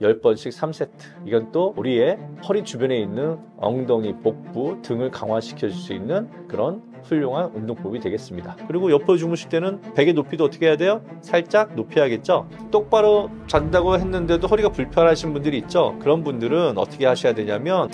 10번씩 3세트. 이건 또 우리의 허리 주변에 있는 엉덩이, 복부 등을 강화시켜 줄 수 있는 그런 훌륭한 운동법이 되겠습니다. 그리고 옆으로 주무실 때는 베개 높이도 어떻게 해야 돼요? 살짝 높여야겠죠? 똑바로 잔다고 했는데도 허리가 불편하신 분들이 있죠? 그런 분들은 어떻게 하셔야 되냐면,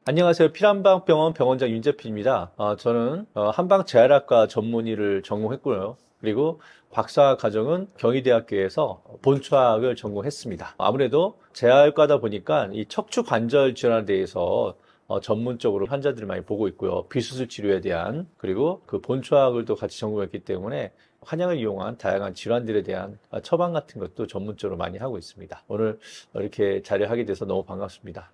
안녕하세요. 필한방병원 병원장 윤재필입니다. 저는 한방재활학과 전문의를 전공했고요. 그리고 박사 과정은 경희대학교에서 본초학을 전공했습니다. 아무래도 재활과다 보니까 이 척추 관절 질환에 대해서 전문적으로 환자들을 많이 보고 있고요. 비수술 치료에 대한, 그리고 그 본초학을 또 같이 전공했기 때문에 한약을 이용한 다양한 질환들에 대한 처방 같은 것도 전문적으로 많이 하고 있습니다. 오늘 이렇게 자리를 하게 돼서 너무 반갑습니다.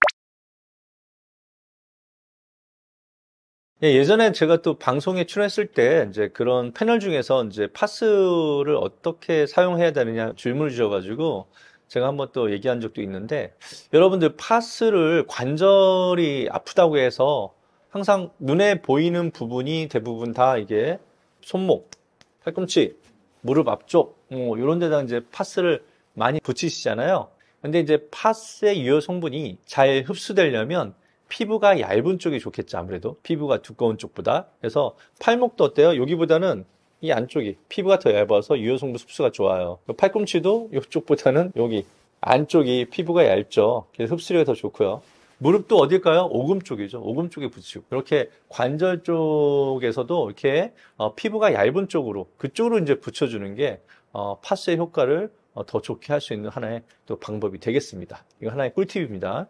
예전에 제가 또 방송에 출연했을 때 이제 그런 패널 중에서 이제 파스를 어떻게 사용해야 되느냐 질문을 주셔가지고 제가 한번 또 얘기한 적도 있는데, 여러분들 파스를 관절이 아프다고 해서 항상 눈에 보이는 부분이 대부분 다 이게 손목, 팔꿈치, 무릎 앞쪽 이런 데다 이제 파스를 많이 붙이시잖아요. 근데 이제 파스의 유효 성분이 잘 흡수되려면 피부가 얇은 쪽이 좋겠죠. 아무래도 피부가 두꺼운 쪽보다. 그래서 팔목도 어때요? 여기보다는 이 안쪽이 피부가 더 얇아서 유효성분 흡수가 좋아요. 팔꿈치도 이쪽보다는 여기 안쪽이 피부가 얇죠. 그래서 흡수력이 더 좋고요. 무릎도 어딜까요? 오금 쪽이죠. 오금 쪽에 붙이고, 이렇게 관절 쪽에서도 이렇게 피부가 얇은 쪽으로, 그쪽으로 이제 붙여주는 게 파스의 효과를 더 좋게 할 수 있는 하나의 또 방법이 되겠습니다. 이거 하나의 꿀팁입니다.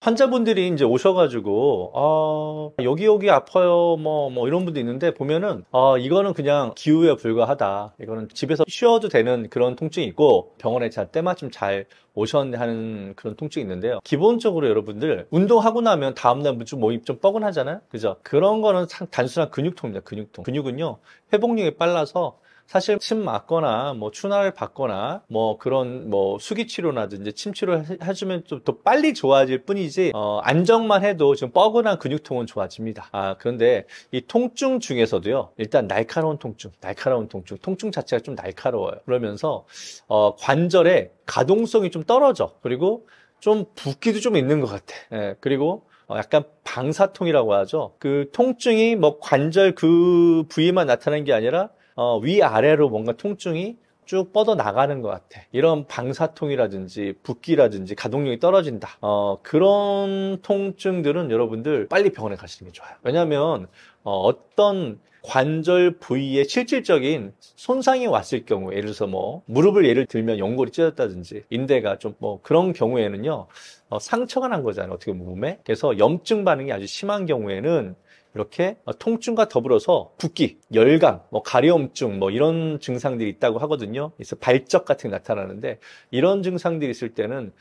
환자분들이 이제 오셔가지고, 여기 아파요, 뭐 이런 분도 있는데, 보면은, 이거는 그냥 기후에 불과하다. 이거는 집에서 쉬어도 되는 그런 통증이 있고, 병원에 때마침 잘 오셨네 하는 그런 통증이 있는데요. 기본적으로 여러분들, 운동하고 나면 다음날 좀 몸이 좀 뻐근하잖아요? 그죠? 그런 거는 단순한 근육통입니다, 근육통. 근육은요, 회복력이 빨라서, 사실 침 맞거나 뭐 추나를 받거나 뭐 그런 뭐 수기 치료라든지 침 치료를 해주면 좀 더 빨리 좋아질 뿐이지, 안정만 해도 좀 뻐근한 근육통은 좋아집니다. 그런데 이 통증 중에서도요, 일단 날카로운 통증 자체가 좀 날카로워요. 그러면서 관절의 가동성이 좀 떨어져. 그리고 좀 붓기도 좀 있는 것 같아. 그리고 약간 방사통이라고 하죠. 그 통증이 뭐 관절 그 부위만 나타나는 게 아니라 위아래로 뭔가 통증이 쭉 뻗어 나가는 것 같아. 이런 방사통이라든지 붓기라든지 가동력이 떨어진다. 그런 통증들은 여러분들 빨리 병원에 가시는 게 좋아요. 왜냐하면 어떤 관절 부위에 실질적인 손상이 왔을 경우, 예를 들어서 뭐 무릎을 예를 들면 연골이 찢어졌다든지 인대가 좀 뭐 그런 경우에는요, 상처가 난 거잖아요, 어떻게 보면 몸에. 그래서 염증 반응이 아주 심한 경우에는 이렇게 통증과 더불어서 붓기, 열감, 뭐 가려움증, 뭐 이런 증상들이 있다고 하거든요. 그래서 발적 같은 게 나타나는데, 이런 증상들이 있을 때는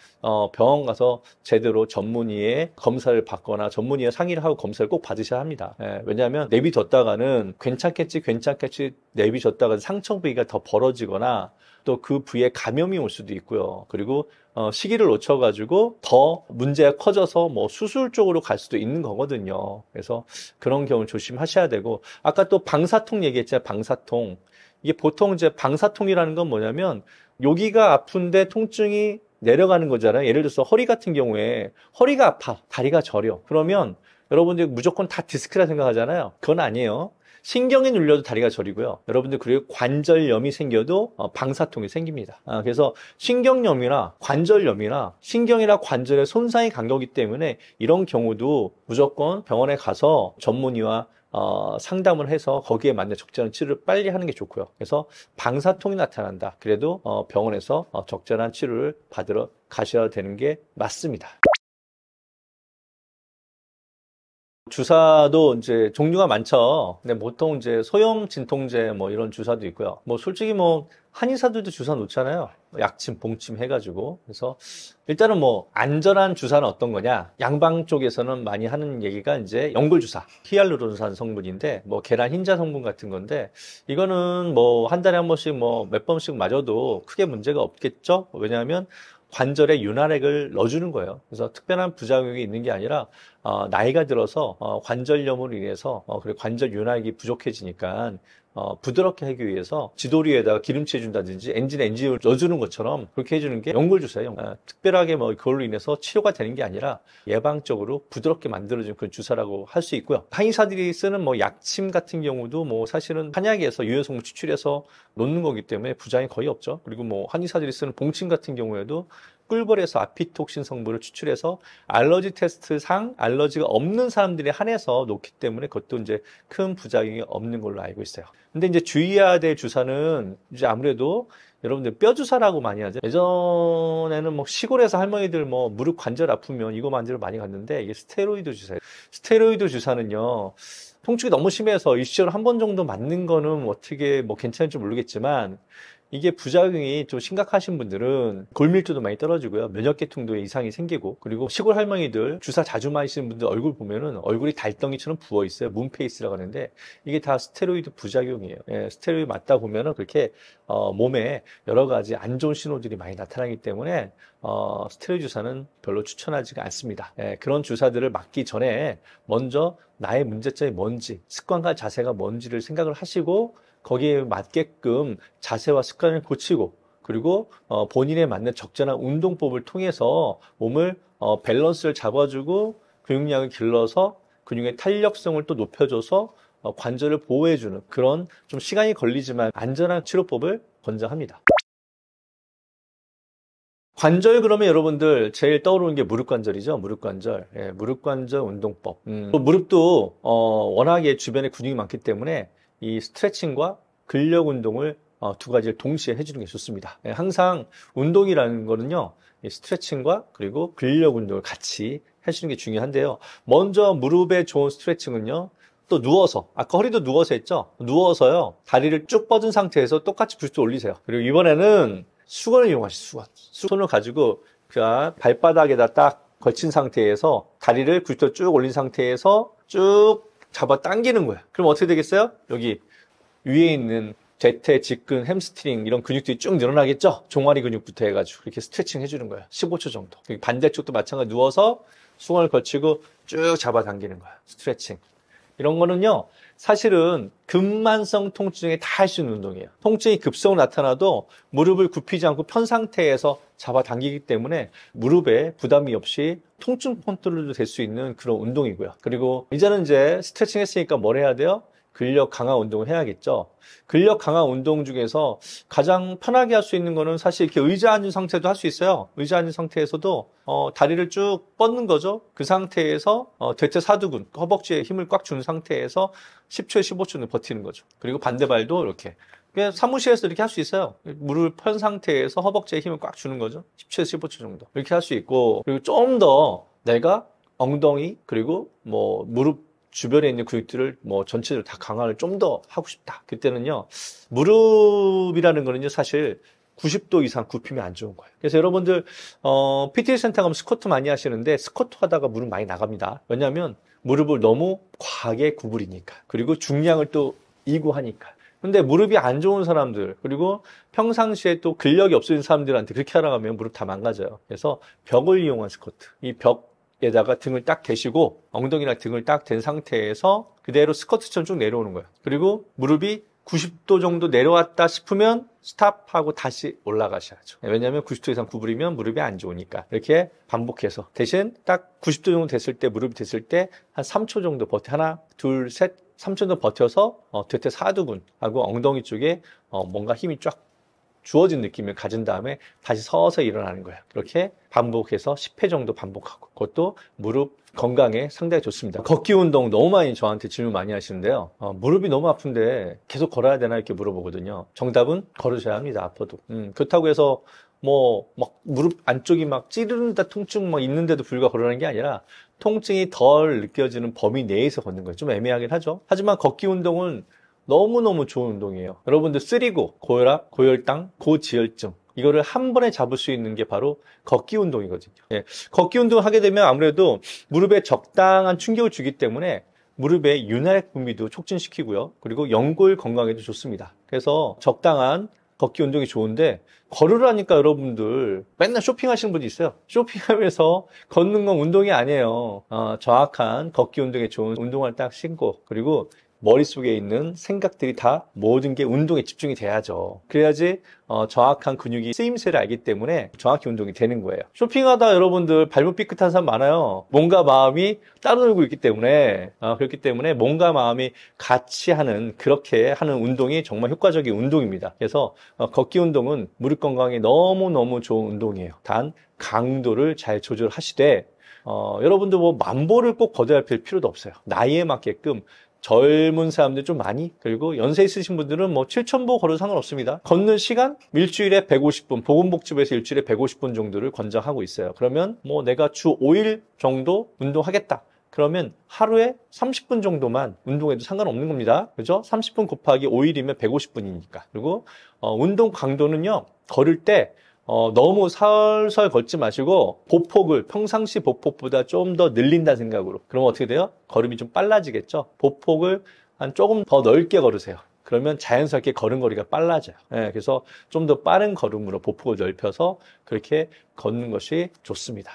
병원 가서 제대로 전문의의 검사를 받거나 전문의와 상의를 하고 검사를 꼭 받으셔야 합니다. 왜냐하면 내비뒀다가는 괜찮겠지 내비뒀다가 상처 부위가 더 벌어지거나 또 그 부위에 감염이 올 수도 있고요. 그리고 시기를 놓쳐가지고 더 문제가 커져서 뭐 수술 쪽으로 갈 수도 있는 거거든요. 그래서 그런 경우 조심하셔야 되고, 아까 또 방사통 얘기했잖아요. 방사통. 이게 보통 이제 방사통이라는 건 뭐냐면, 여기가 아픈데 통증이 내려가는 거잖아요. 예를 들어서 허리 같은 경우에 허리가 아파, 다리가 저려. 그러면 여러분들 무조건 다 디스크라 생각하잖아요. 그건 아니에요. 신경이 눌려도 다리가 저리고요. 여러분들 그리고 관절염이 생겨도 방사통이 생깁니다. 그래서 신경염이나 관절염이나 신경이나 관절의 손상이 간 거기 때문에 이런 경우도 무조건 병원에 가서 전문의와 상담을 해서 거기에 맞는 적절한 치료를 빨리 하는 게 좋고요. 그래서 방사통이 나타난다. 그래도 병원에서 적절한 치료를 받으러 가셔야 되는 게 맞습니다. 주사도 이제 종류가 많죠. 근데 보통 이제 소염 진통제 뭐 이런 주사도 있고요. 뭐 솔직히 뭐 한의사들도 주사 놓잖아요. 약침, 봉침 해가지고. 그래서 일단은 뭐 안전한 주사는 어떤 거냐? 양방 쪽에서는 많이 하는 얘기가 이제 연골주사, 히알루론산 성분인데 뭐 계란 흰자 성분 같은 건데, 이거는 뭐 한 달에 한 번씩 뭐 몇 번씩 맞아도 크게 문제가 없겠죠. 왜냐하면 관절에 윤활액을 넣어주는 거예요. 그래서 특별한 부작용이 있는 게 아니라 나이가 들어서 관절염으로 인해서 그리고 관절 윤활액이 부족해지니까 부드럽게 하기 위해서 지도리에다가 기름칠 해준다든지 엔진에 엔진을 넣어주는 것처럼 그렇게 해주는 게 연골주사예요. 특별하게 뭐 그걸로 인해서 치료가 되는 게 아니라 예방적으로 부드럽게 만들어주는 그런 주사라고 할 수 있고요. 한의사들이 쓰는 뭐 약침 같은 경우도 뭐 사실은 한약에서 유해성분 추출해서 놓는 거기 때문에 부작용이 거의 없죠. 그리고 뭐 한의사들이 쓰는 봉침 같은 경우에도 꿀벌에서 아피톡신 성분을 추출해서 알러지 테스트상 알러지가 없는 사람들이 한해서 놓기 때문에 그것도 이제 큰 부작용이 없는 걸로 알고 있어요. 근데 이제 주의해야 될 주사는 이제 아무래도 여러분들 뼈 주사라고 많이 하죠. 예전에는 뭐 시골에서 할머니들 뭐 무릎 관절 아프면 이거 만지러 많이 갔는데 이게 스테로이드 주사예요. 스테로이드 주사는요. 통증이 너무 심해서 일시적으로 한 번 정도 맞는 거는 어떻게 뭐 괜찮을지 모르겠지만 이게 부작용이 좀 심각하신 분들은 골밀도도 많이 떨어지고요. 면역계통도 이상이 생기고 그리고 시골 할머니들 주사 자주 맞으시는 분들 얼굴 보면은 얼굴이 달덩이처럼 부어 있어요. 문페이스라고 하는데 이게 다 스테로이드 부작용이에요. 예, 스테로이드 맞다 보면은 그렇게 몸에 여러 가지 안 좋은 신호들이 많이 나타나기 때문에 스테로이드 주사는 별로 추천하지가 않습니다. 예, 그런 주사들을 맞기 전에 먼저 나의 문제점이 뭔지 습관과 자세가 뭔지를 생각을 하시고 거기에 맞게끔 자세와 습관을 고치고 그리고 본인에 맞는 적절한 운동법을 통해서 몸을 밸런스를 잡아주고 근육량을 길러서 근육의 탄력성을 또 높여줘서 관절을 보호해주는 그런 좀 시간이 걸리지만 안전한 치료법을 권장합니다. 관절 그러면 여러분들 제일 떠오르는 게 무릎관절이죠. 무릎관절. 예, 무릎관절 운동법. 무릎도 워낙에 주변에 근육이 많기 때문에 이 스트레칭과 근력 운동을 두 가지를 동시에 해주는 게 좋습니다. 예, 항상 운동이라는 거는요. 이 스트레칭과 그리고 근력 운동을 같이 해주는 게 중요한데요. 먼저 무릎에 좋은 스트레칭은요. 또 누워서 아까 허리도 누워서 했죠. 누워서요. 다리를 쭉 뻗은 상태에서 똑같이 90도 올리세요. 그리고 이번에는 수건을 이용하시죠. 수건을 가지고 그 발바닥에다 딱 걸친 상태에서 다리를 90도 쭉 올린 상태에서 쭉 잡아 당기는 거예요. 그럼 어떻게 되겠어요? 여기 위에 있는 대퇴, 직근, 햄스트링 이런 근육들이 쭉 늘어나겠죠? 종아리 근육부터 해가지고 이렇게 스트레칭 해주는 거예요. 15초 정도. 반대쪽도 마찬가지로 누워서 수건을 걸치고 쭉 잡아 당기는 거예요. 스트레칭. 이런 거는요, 사실은 근만성 통증에 다 할 수 있는 운동이에요. 통증이 급성으로 나타나도 무릎을 굽히지 않고 편 상태에서 잡아당기기 때문에 무릎에 부담이 없이 통증 컨트롤도 될 수 있는 그런 운동이고요. 그리고 이제는 이제 스트레칭 했으니까 뭘 해야 돼요? 근력 강화 운동을 해야겠죠. 근력 강화 운동 중에서 가장 편하게 할 수 있는 거는 사실 이렇게 의자 앉은 상태도 할 수 있어요. 의자 앉은 상태에서도 다리를 쭉 뻗는 거죠. 그 상태에서 대퇴사두근, 허벅지에 힘을 꽉 준 상태에서 10초에 15초는 버티는 거죠. 그리고 반대발도 이렇게. 그냥 사무실에서 이렇게 할 수 있어요. 무릎을 편 상태에서 허벅지에 힘을 꽉 주는 거죠. 10초에서 15초 정도. 이렇게 할 수 있고, 그리고 좀 더 내가 엉덩이, 그리고 뭐 무릎 주변에 있는 근육들을 뭐 전체적으로 다 강화를 좀 더 하고 싶다. 그때는요, 무릎이라는 거는요, 사실 90도 이상 굽히면 안 좋은 거예요. 그래서 여러분들, PT 센터 가면 스쿼트 많이 하시는데, 스쿼트 하다가 무릎 많이 나갑니다. 왜냐하면 무릎을 너무 과하게 구부리니까. 그리고 중량을 또 이구하니까. 근데 무릎이 안 좋은 사람들, 그리고 평상시에 또 근력이 없어진 사람들한테 그렇게 하라고 하면 무릎 다 망가져요. 그래서 벽을 이용한 스쿼트. 이 벽에다가 등을 딱 대시고, 엉덩이랑 등을 딱 댄 상태에서 그대로 스쿼트처럼 쭉 내려오는 거예요. 그리고 무릎이 90도 정도 내려왔다 싶으면 스탑하고 다시 올라가셔야죠. 왜냐하면 90도 이상 구부리면 무릎이 안 좋으니까. 이렇게 반복해서. 대신 딱 90도 정도 됐을 때, 무릎이 됐을 때 한 3초 정도 버텨. 하나, 둘, 셋, 3초 정도 버텨서 대퇴사두근하고 엉덩이 쪽에 뭔가 힘이 쫙 주어진 느낌을 가진 다음에 다시 서서히 일어나는 거예요. 그렇게 반복해서 10회 정도 반복하고 그것도 무릎 건강에 상당히 좋습니다. 걷기 운동 너무 많이 저한테 질문 많이 하시는데요. 무릎이 너무 아픈데 계속 걸어야 되나 이렇게 물어보거든요. 정답은 걸으셔야 합니다. 아파도. 그렇다고 해서 뭐 막 무릎 안쪽이 막 찌르는다 통증 막 있는데도 불구하고 걸으라는 게 아니라 통증이 덜 느껴지는 범위 내에서 걷는 거예요. 좀 애매하긴 하죠. 하지만 걷기 운동은 너무너무 좋은 운동이에요. 여러분들 쓰리고, 고혈압, 고혈당, 고지혈증 이거를 한 번에 잡을 수 있는 게 바로 걷기 운동이거든요. 예. 걷기 운동을 하게 되면 아무래도 무릎에 적당한 충격을 주기 때문에 무릎의 윤활 분비도 촉진시키고요. 그리고 연골 건강에도 좋습니다. 그래서 적당한 걷기 운동이 좋은데 걸으라니까 여러분들 맨날 쇼핑하시는 분이 있어요. 쇼핑하면서 걷는 건 운동이 아니에요. 정확한 걷기 운동에 좋은 운동화를 딱 신고 그리고 머릿속에 있는 생각들이 다 모든 게 운동에 집중이 돼야죠. 그래야지 정확한 근육이 쓰임새를 알기 때문에 정확히 운동이 되는 거예요. 쇼핑하다 여러분들 발목 삐끗한 사람 많아요. 몸과 마음이 따로 놀고 있기 때문에 그렇기 때문에 몸과 마음이 같이 하는 그렇게 하는 운동이 정말 효과적인 운동입니다. 그래서 걷기 운동은 무릎 건강에 너무너무 좋은 운동이에요. 단 강도를 잘 조절하시되 여러분들 뭐 만보를 꼭 걷어야 할 필요도 없어요. 나이에 맞게끔 젊은 사람들 좀 많이, 그리고 연세 있으신 분들은 뭐 7,000보 걸어도 상관없습니다. 걷는 시간 일주일에 150분, 보건복지부에서 일주일에 150분 정도를 권장하고 있어요. 그러면 뭐 내가 주 5일 정도 운동하겠다. 그러면 하루에 30분 정도만 운동해도 상관없는 겁니다. 그죠? 30분 곱하기 5일이면 150분이니까. 그리고 운동 강도는요, 걸을 때 너무 살살 걷지 마시고 보폭을 평상시 보폭보다 좀 더 늘린다는 생각으로. 그러면 어떻게 돼요? 걸음이 좀 빨라지겠죠? 보폭을 한 조금 더 넓게 걸으세요. 그러면 자연스럽게 걸음걸이가 빨라져요. 네, 그래서 좀 더 빠른 걸음으로 보폭을 넓혀서 그렇게 걷는 것이 좋습니다.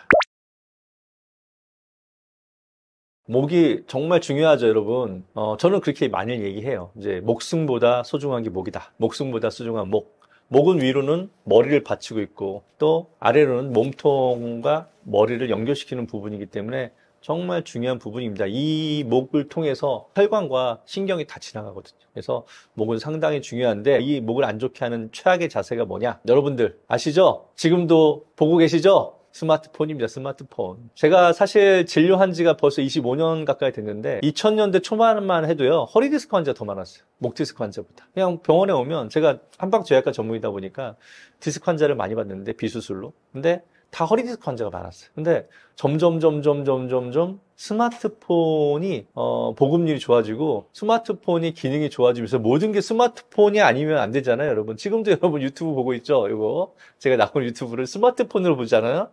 목이 정말 중요하죠, 여러분. 저는 그렇게 많이 얘기해요. 이제 목숨보다 소중한 게 목이다. 목숨보다 소중한 목. 목은 위로는 머리를 받치고 있고 또 아래로는 몸통과 머리를 연결시키는 부분이기 때문에 정말 중요한 부분입니다. 이 목을 통해서 혈관과 신경이 다 지나가거든요. 그래서 목은 상당히 중요한데 이 목을 안 좋게 하는 최악의 자세가 뭐냐? 여러분들 아시죠? 지금도 보고 계시죠? 스마트폰입니다. 스마트폰. 제가 사실 진료한 지가 벌써 25년 가까이 됐는데 2000년대 초반만 해도요. 허리 디스크 환자 더 많았어요. 목 디스크 환자보다. 그냥 병원에 오면 제가 한방제약과 전문이다 보니까 디스크 환자를 많이 봤는데 비수술로. 근데 다 허리 디스크 환자가 많았어요. 근데 점점 스마트폰이 보급률이 좋아지고 스마트폰이 기능이 좋아지면서 모든 게 스마트폰이 아니면 안 되잖아요, 여러분. 지금도 여러분 유튜브 보고 있죠? 이거 제가 나온 유튜브를 스마트폰으로 보잖아요.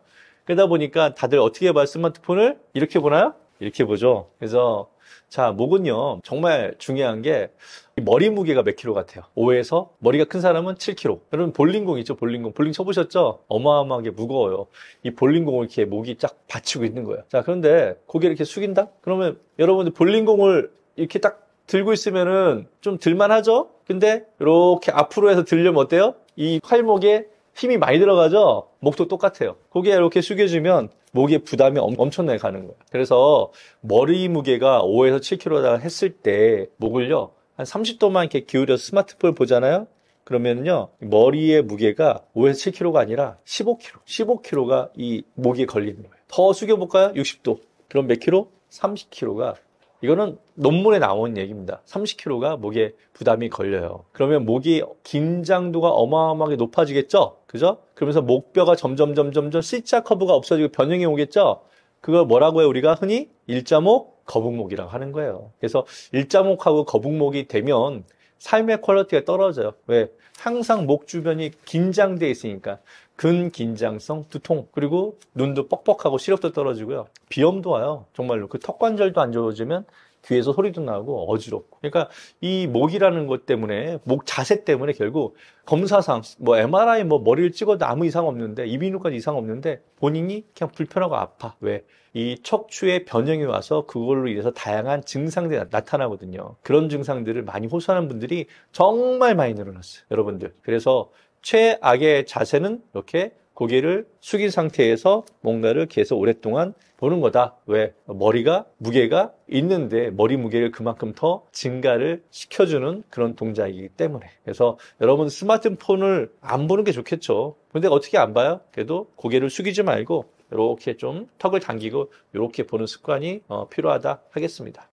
그러다 보니까 다들 어떻게 봐요? 스마트폰을 이렇게 보나요? 이렇게 보죠. 그래서 자, 목은요 정말 중요한 게 머리 무게가 몇 킬로 같아요? 5에서 머리가 큰 사람은 7킬로. 여러분 볼링공 있죠? 볼링공 쳐보셨죠? 어마어마하게 무거워요. 이 볼링공을 이렇게 목이 쫙 받치고 있는 거예요. 자, 그런데 고개를 이렇게 숙인다? 그러면 여러분들 볼링공을 이렇게 딱 들고 있으면은 좀 들만하죠? 근데 이렇게 앞으로 해서 들려면 어때요? 이 팔목에 힘이 많이 들어가죠? 목도 똑같아요. 고개 이렇게 숙여주면 목에 부담이 엄청나게 가는 거예요. 그래서 머리 무게가 5에서 7kg다 했을 때 목을요 한 30도만 이렇게 기울여서 스마트폰을 보잖아요. 그러면요 머리의 무게가 5에서 7kg가 아니라 15kg, 15kg가 이 목에 걸리는 거예요. 더 숙여볼까요? 60도. 그럼 몇 킬로? 30kg가. 이거는 논문에 나온 얘기입니다. 30kg가 목에 부담이 걸려요. 그러면 목이 긴장도가 어마어마하게 높아지겠죠? 그죠? 그러면서 목뼈가 점점 C자 커브가 없어지고 변형이 오겠죠? 그걸 뭐라고 해요? 우리가 흔히 일자목, 거북목이라고 하는 거예요. 그래서 일자목하고 거북목이 되면 삶의 퀄리티가 떨어져요. 왜? 항상 목 주변이 긴장돼 있으니까. 근긴장성 두통, 그리고 눈도 뻑뻑하고 시력도 떨어지고요. 비염도 와요. 정말로. 그 턱관절도 안 좋아지면 귀에서 소리도 나고 어지럽고. 그러니까 이 목이라는 것 때문에, 목 자세 때문에 결국 검사상 뭐 MRI 뭐 머리를 찍어도 아무 이상 없는데, 이비인후과도 이상 없는데 본인이 그냥 불편하고 아파. 왜? 이 척추에 변형이 와서 그걸로 인해서 다양한 증상들이 나타나거든요. 그런 증상들을 많이 호소하는 분들이 정말 많이 늘어났어요, 여러분들. 그래서 최악의 자세는 이렇게 고개를 숙인 상태에서 뭔가를 계속 오랫동안 보는 거다. 왜? 머리가 무게가 있는데 머리 무게를 그만큼 더 증가를 시켜주는 그런 동작이기 때문에. 그래서 여러분 스마트폰을 안 보는 게 좋겠죠. 근데 어떻게 안 봐요? 그래도 고개를 숙이지 말고 이렇게 좀 턱을 당기고 이렇게 보는 습관이 필요하다 하겠습니다.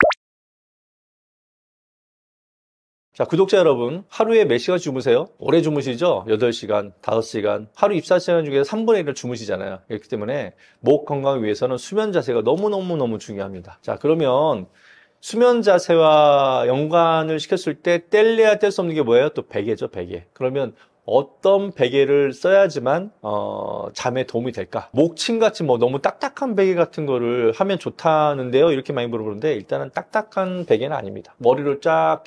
자, 구독자 여러분, 하루에 몇 시간 주무세요? 오래 주무시죠? 8시간, 5시간. 하루 24시간 중에서 3분의 1을 주무시잖아요. 그렇기 때문에 목 건강을 위해서는 수면 자세가 너무너무 중요합니다. 자, 그러면 수면 자세와 연관을 시켰을 때 뗄래야 뗄 수 없는 게 뭐예요? 또 베개죠, 베개. 그러면 어떤 베개를 써야지만 잠에 도움이 될까? 목침같이 뭐 너무 딱딱한 베개 같은 거를 하면 좋다는데요, 이렇게 많이 물어보는데 일단은 딱딱한 베개는 아닙니다. 머리를 딱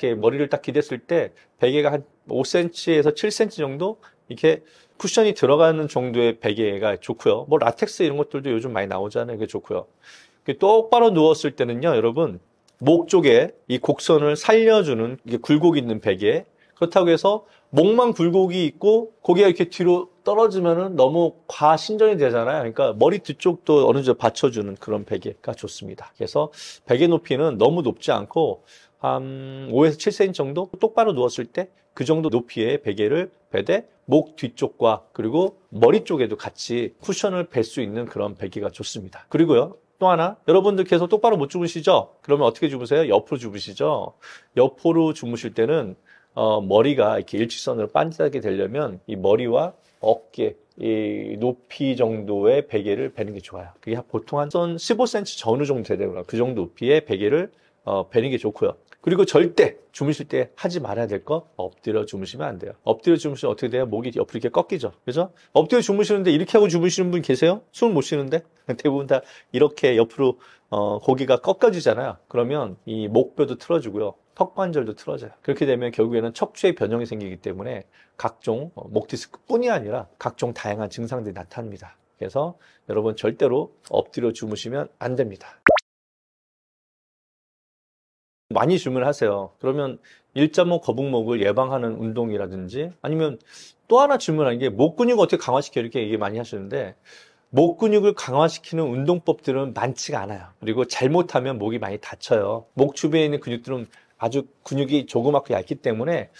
기댔을 때 베개가 한 5cm에서 7cm 정도 이렇게 쿠션이 들어가는 정도의 베개가 좋고요. 뭐 라텍스 이런 것들도 요즘 많이 나오잖아요. 그게 좋고요. 똑바로 누웠을 때는요, 여러분 목 쪽에 이 곡선을 살려주는 이게 굴곡이 있는 베개. 그렇다고 해서 목만 굴곡이 있고 고개가 이렇게 뒤로 떨어지면은 너무 과신전이 되잖아요. 그러니까 머리 뒤쪽도 어느 정도 받쳐주는 그런 베개가 좋습니다. 그래서 베개 높이는 너무 높지 않고 한 5에서 7cm 정도 똑바로 누웠을 때 그 정도 높이의 베개를 베되 목 뒤쪽과 그리고 머리 쪽에도 같이 쿠션을 벨 수 있는 그런 베개가 좋습니다. 그리고요. 또 하나, 여러분들 계속 똑바로 못 주무시죠? 그러면 어떻게 주무세요? 옆으로 주무시죠? 옆으로 주무실 때는 머리가 이렇게 일직선으로 반짝게 되려면 이 머리와 어깨, 이 높이 정도의 베개를 베는 게 좋아요. 그게 보통 한 15cm 전후 정도 되더라고요. 그 정도 높이의 베개를 베는 게 좋고요. 그리고 절대 주무실 때 하지 말아야 될 거 엎드려 주무시면 안 돼요. 엎드려 주무시면 어떻게 돼요? 목이 옆으로 이렇게 꺾이죠. 그죠? 엎드려 주무시는데 이렇게 하고 주무시는 분 계세요? 숨을 못 쉬는데? 대부분 다 이렇게 옆으로 고개가 꺾여지잖아요. 그러면 이 목뼈도 틀어지고요. 턱관절도 틀어져요. 그렇게 되면 결국에는 척추의 변형이 생기기 때문에 각종 목 디스크뿐이 아니라 각종 다양한 증상들이 나타납니다. 그래서 여러분 절대로 엎드려 주무시면 안 됩니다. 많이 질문하세요. 그러면 일자목 거북목을 예방하는 운동이라든지 아니면 또 하나 질문하는 게 목 근육을 어떻게 강화시켜 이렇게 얘기 많이 하시는데 목 근육을 강화시키는 운동법들은 많지가 않아요. 그리고 잘못하면 목이 많이 다쳐요. 목 주변에 있는 근육들은 아주 근육이 조그맣고 얇기 때문에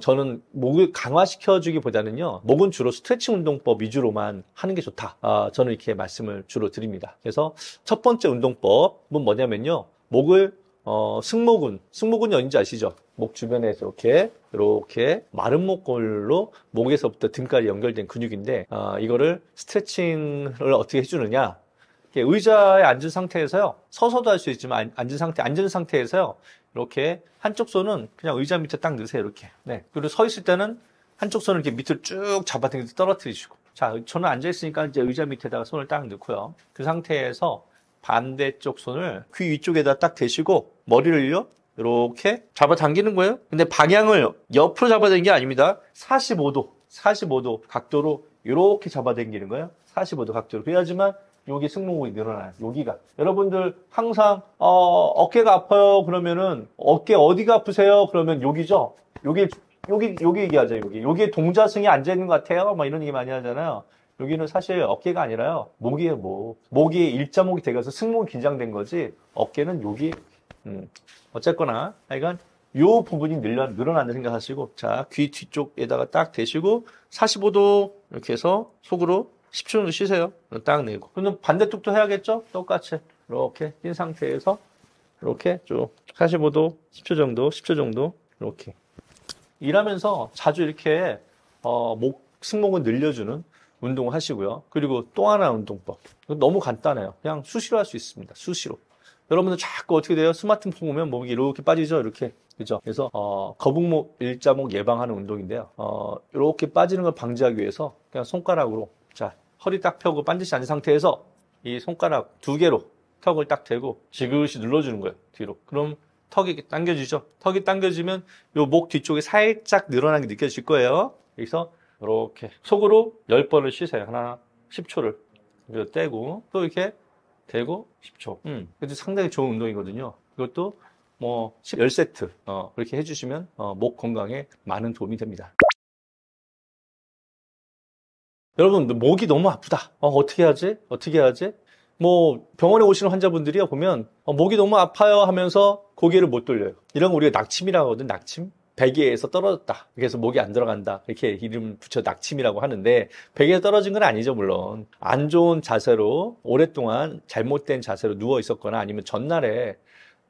저는 목을 강화시켜주기보다는요. 목은 주로 스트레칭 운동법 위주로만 하는 게 좋다. 저는 이렇게 말씀을 주로 드립니다. 그래서 첫 번째 운동법은 뭐냐면요. 목을 승모근이 어딘지 아시죠? 목 주변에서 이렇게 마른 목골로 목에서부터 등까지 연결된 근육인데 이거를 스트레칭을 어떻게 해주느냐? 의자에 앉은 상태에서요. 서서도 할 수 있지만 앉은 상태에서요. 이렇게 한쪽 손은 그냥 의자 밑에 딱 넣으세요. 이렇게. 네. 그리고 서 있을 때는 한쪽 손을 이렇게 밑으로 쭉 잡아당겨서 떨어뜨리시고. 자, 저는 앉아 있으니까 이제 의자 밑에다가 손을 딱 넣고요. 그 상태에서 반대쪽 손을 귀 위쪽에다 딱 대시고 머리를요 이렇게 잡아당기는 거예요. 근데 방향을 옆으로 잡아당기는 게 아닙니다. 45도 각도로 이렇게 잡아당기는 거예요. 45도 각도로. 그래야지만 여기 승모근이 늘어나요. 여기가. 여러분들 항상 어깨가 아파요. 그러면은 어깨 어디가 아프세요? 그러면 여기죠. 여기 얘기하죠. 여기에 동자승이 앉아 있는 것 같아요. 막 이런 얘기 많이 하잖아요. 여기는 사실 어깨가 아니라요. 목이에요, 목. 목이 일자목이 돼가서 승모근이 긴장된 거지. 어깨는 여기. 어쨌거나 하여간 요 부분이 늘어난다 생각하시고 자, 귀 뒤쪽에다가 딱 대시고 45도 이렇게 해서 속으로 10초 정도 쉬세요. 딱 내고. 그럼 반대쪽도 해야겠죠? 똑같이. 이렇게 뛴 상태에서 이렇게 쭉 45도 10초 정도 이렇게. 일하면서 자주 이렇게 승모근 늘려주는 운동을 하시고요. 그리고 또 하나 운동법. 너무 간단해요. 그냥 수시로 할 수 있습니다. 수시로. 여러분들 자꾸 어떻게 돼요? 스마트폰 보면 목이 이렇게 빠지죠? 이렇게. 그죠? 그래서, 거북목, 일자목 예방하는 운동인데요. 이렇게 빠지는 걸 방지하기 위해서 그냥 손가락으로, 자, 허리 딱 펴고 반드시 앉은 상태에서 이 손가락 2개로 턱을 딱 대고 지그시 눌러주는 거예요. 뒤로. 그럼 턱이 이렇게 당겨지죠? 턱이 당겨지면 요 목 뒤쪽에 살짝 늘어나는 게 느껴질 거예요. 여기서 이렇게 속으로 10번을 쉬세요. 하나, 10초를. 그리고 떼고, 또 이렇게 대고 10초. 그래도 상당히 좋은 운동이거든요. 이것도 뭐 10세트 그렇게 해주시면 목 건강에 많은 도움이 됩니다. 여러분, 목이 너무 아프다. 어떻게 하지? 뭐 병원에 오시는 환자분들이 보면 목이 너무 아파요 하면서 고개를 못 돌려요. 이런 거 우리가 낙침이라고 하거든. 낙침. 베개에서 떨어졌다. 그래서 목이 안 들어간다. 이렇게 이름 붙여 낙침이라고 하는데 베개에 떨어진 건 아니죠, 물론. 안 좋은 자세로 오랫동안 잘못된 자세로 누워 있었거나 아니면 전날에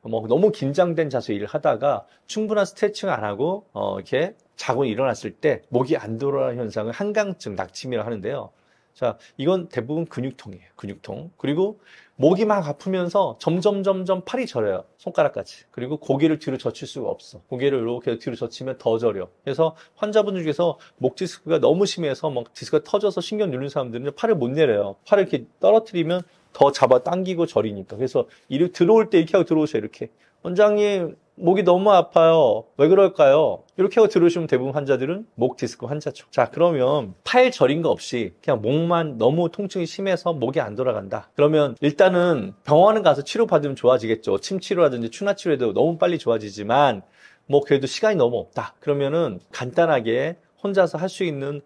뭐 너무 긴장된 자세 일을 하다가 충분한 스트레칭을 안 하고 이렇게 자고 일어났을 때 목이 안 돌아가는 현상을 한강증, 낙침이라고 하는데요. 자, 이건 대부분 근육통이에요. 근육통. 그리고 목이 막 아프면서 점점 팔이 저려요. 손가락까지. 그리고 고개를 뒤로 젖힐 수가 없어. 고개를 이렇게 뒤로 젖히면 더 저려. 그래서 환자분들 중에서 목 디스크가 너무 심해서 막 디스크가 터져서 신경 누르는 사람들은 팔을 못 내려요. 팔을 이렇게 떨어뜨리면 더 잡아 당기고 저리니까. 그래서 이렇게 들어올 때 이렇게 하고 들어오세요. 이렇게. 원장님, 목이 너무 아파요. 왜 그럴까요? 이렇게 하고 들으시면 대부분 환자들은 목 디스크 환자죠. 자, 그러면 팔 저린 거 없이 그냥 목만 너무 통증이 심해서 목이 안 돌아간다. 그러면 일단은 병원에 가서 치료받으면 좋아지겠죠. 침 치료라든지 추나 치료도 너무 빨리 좋아지지만 뭐 그래도 시간이 너무 없다. 그러면은 간단하게 혼자서 할 수 있는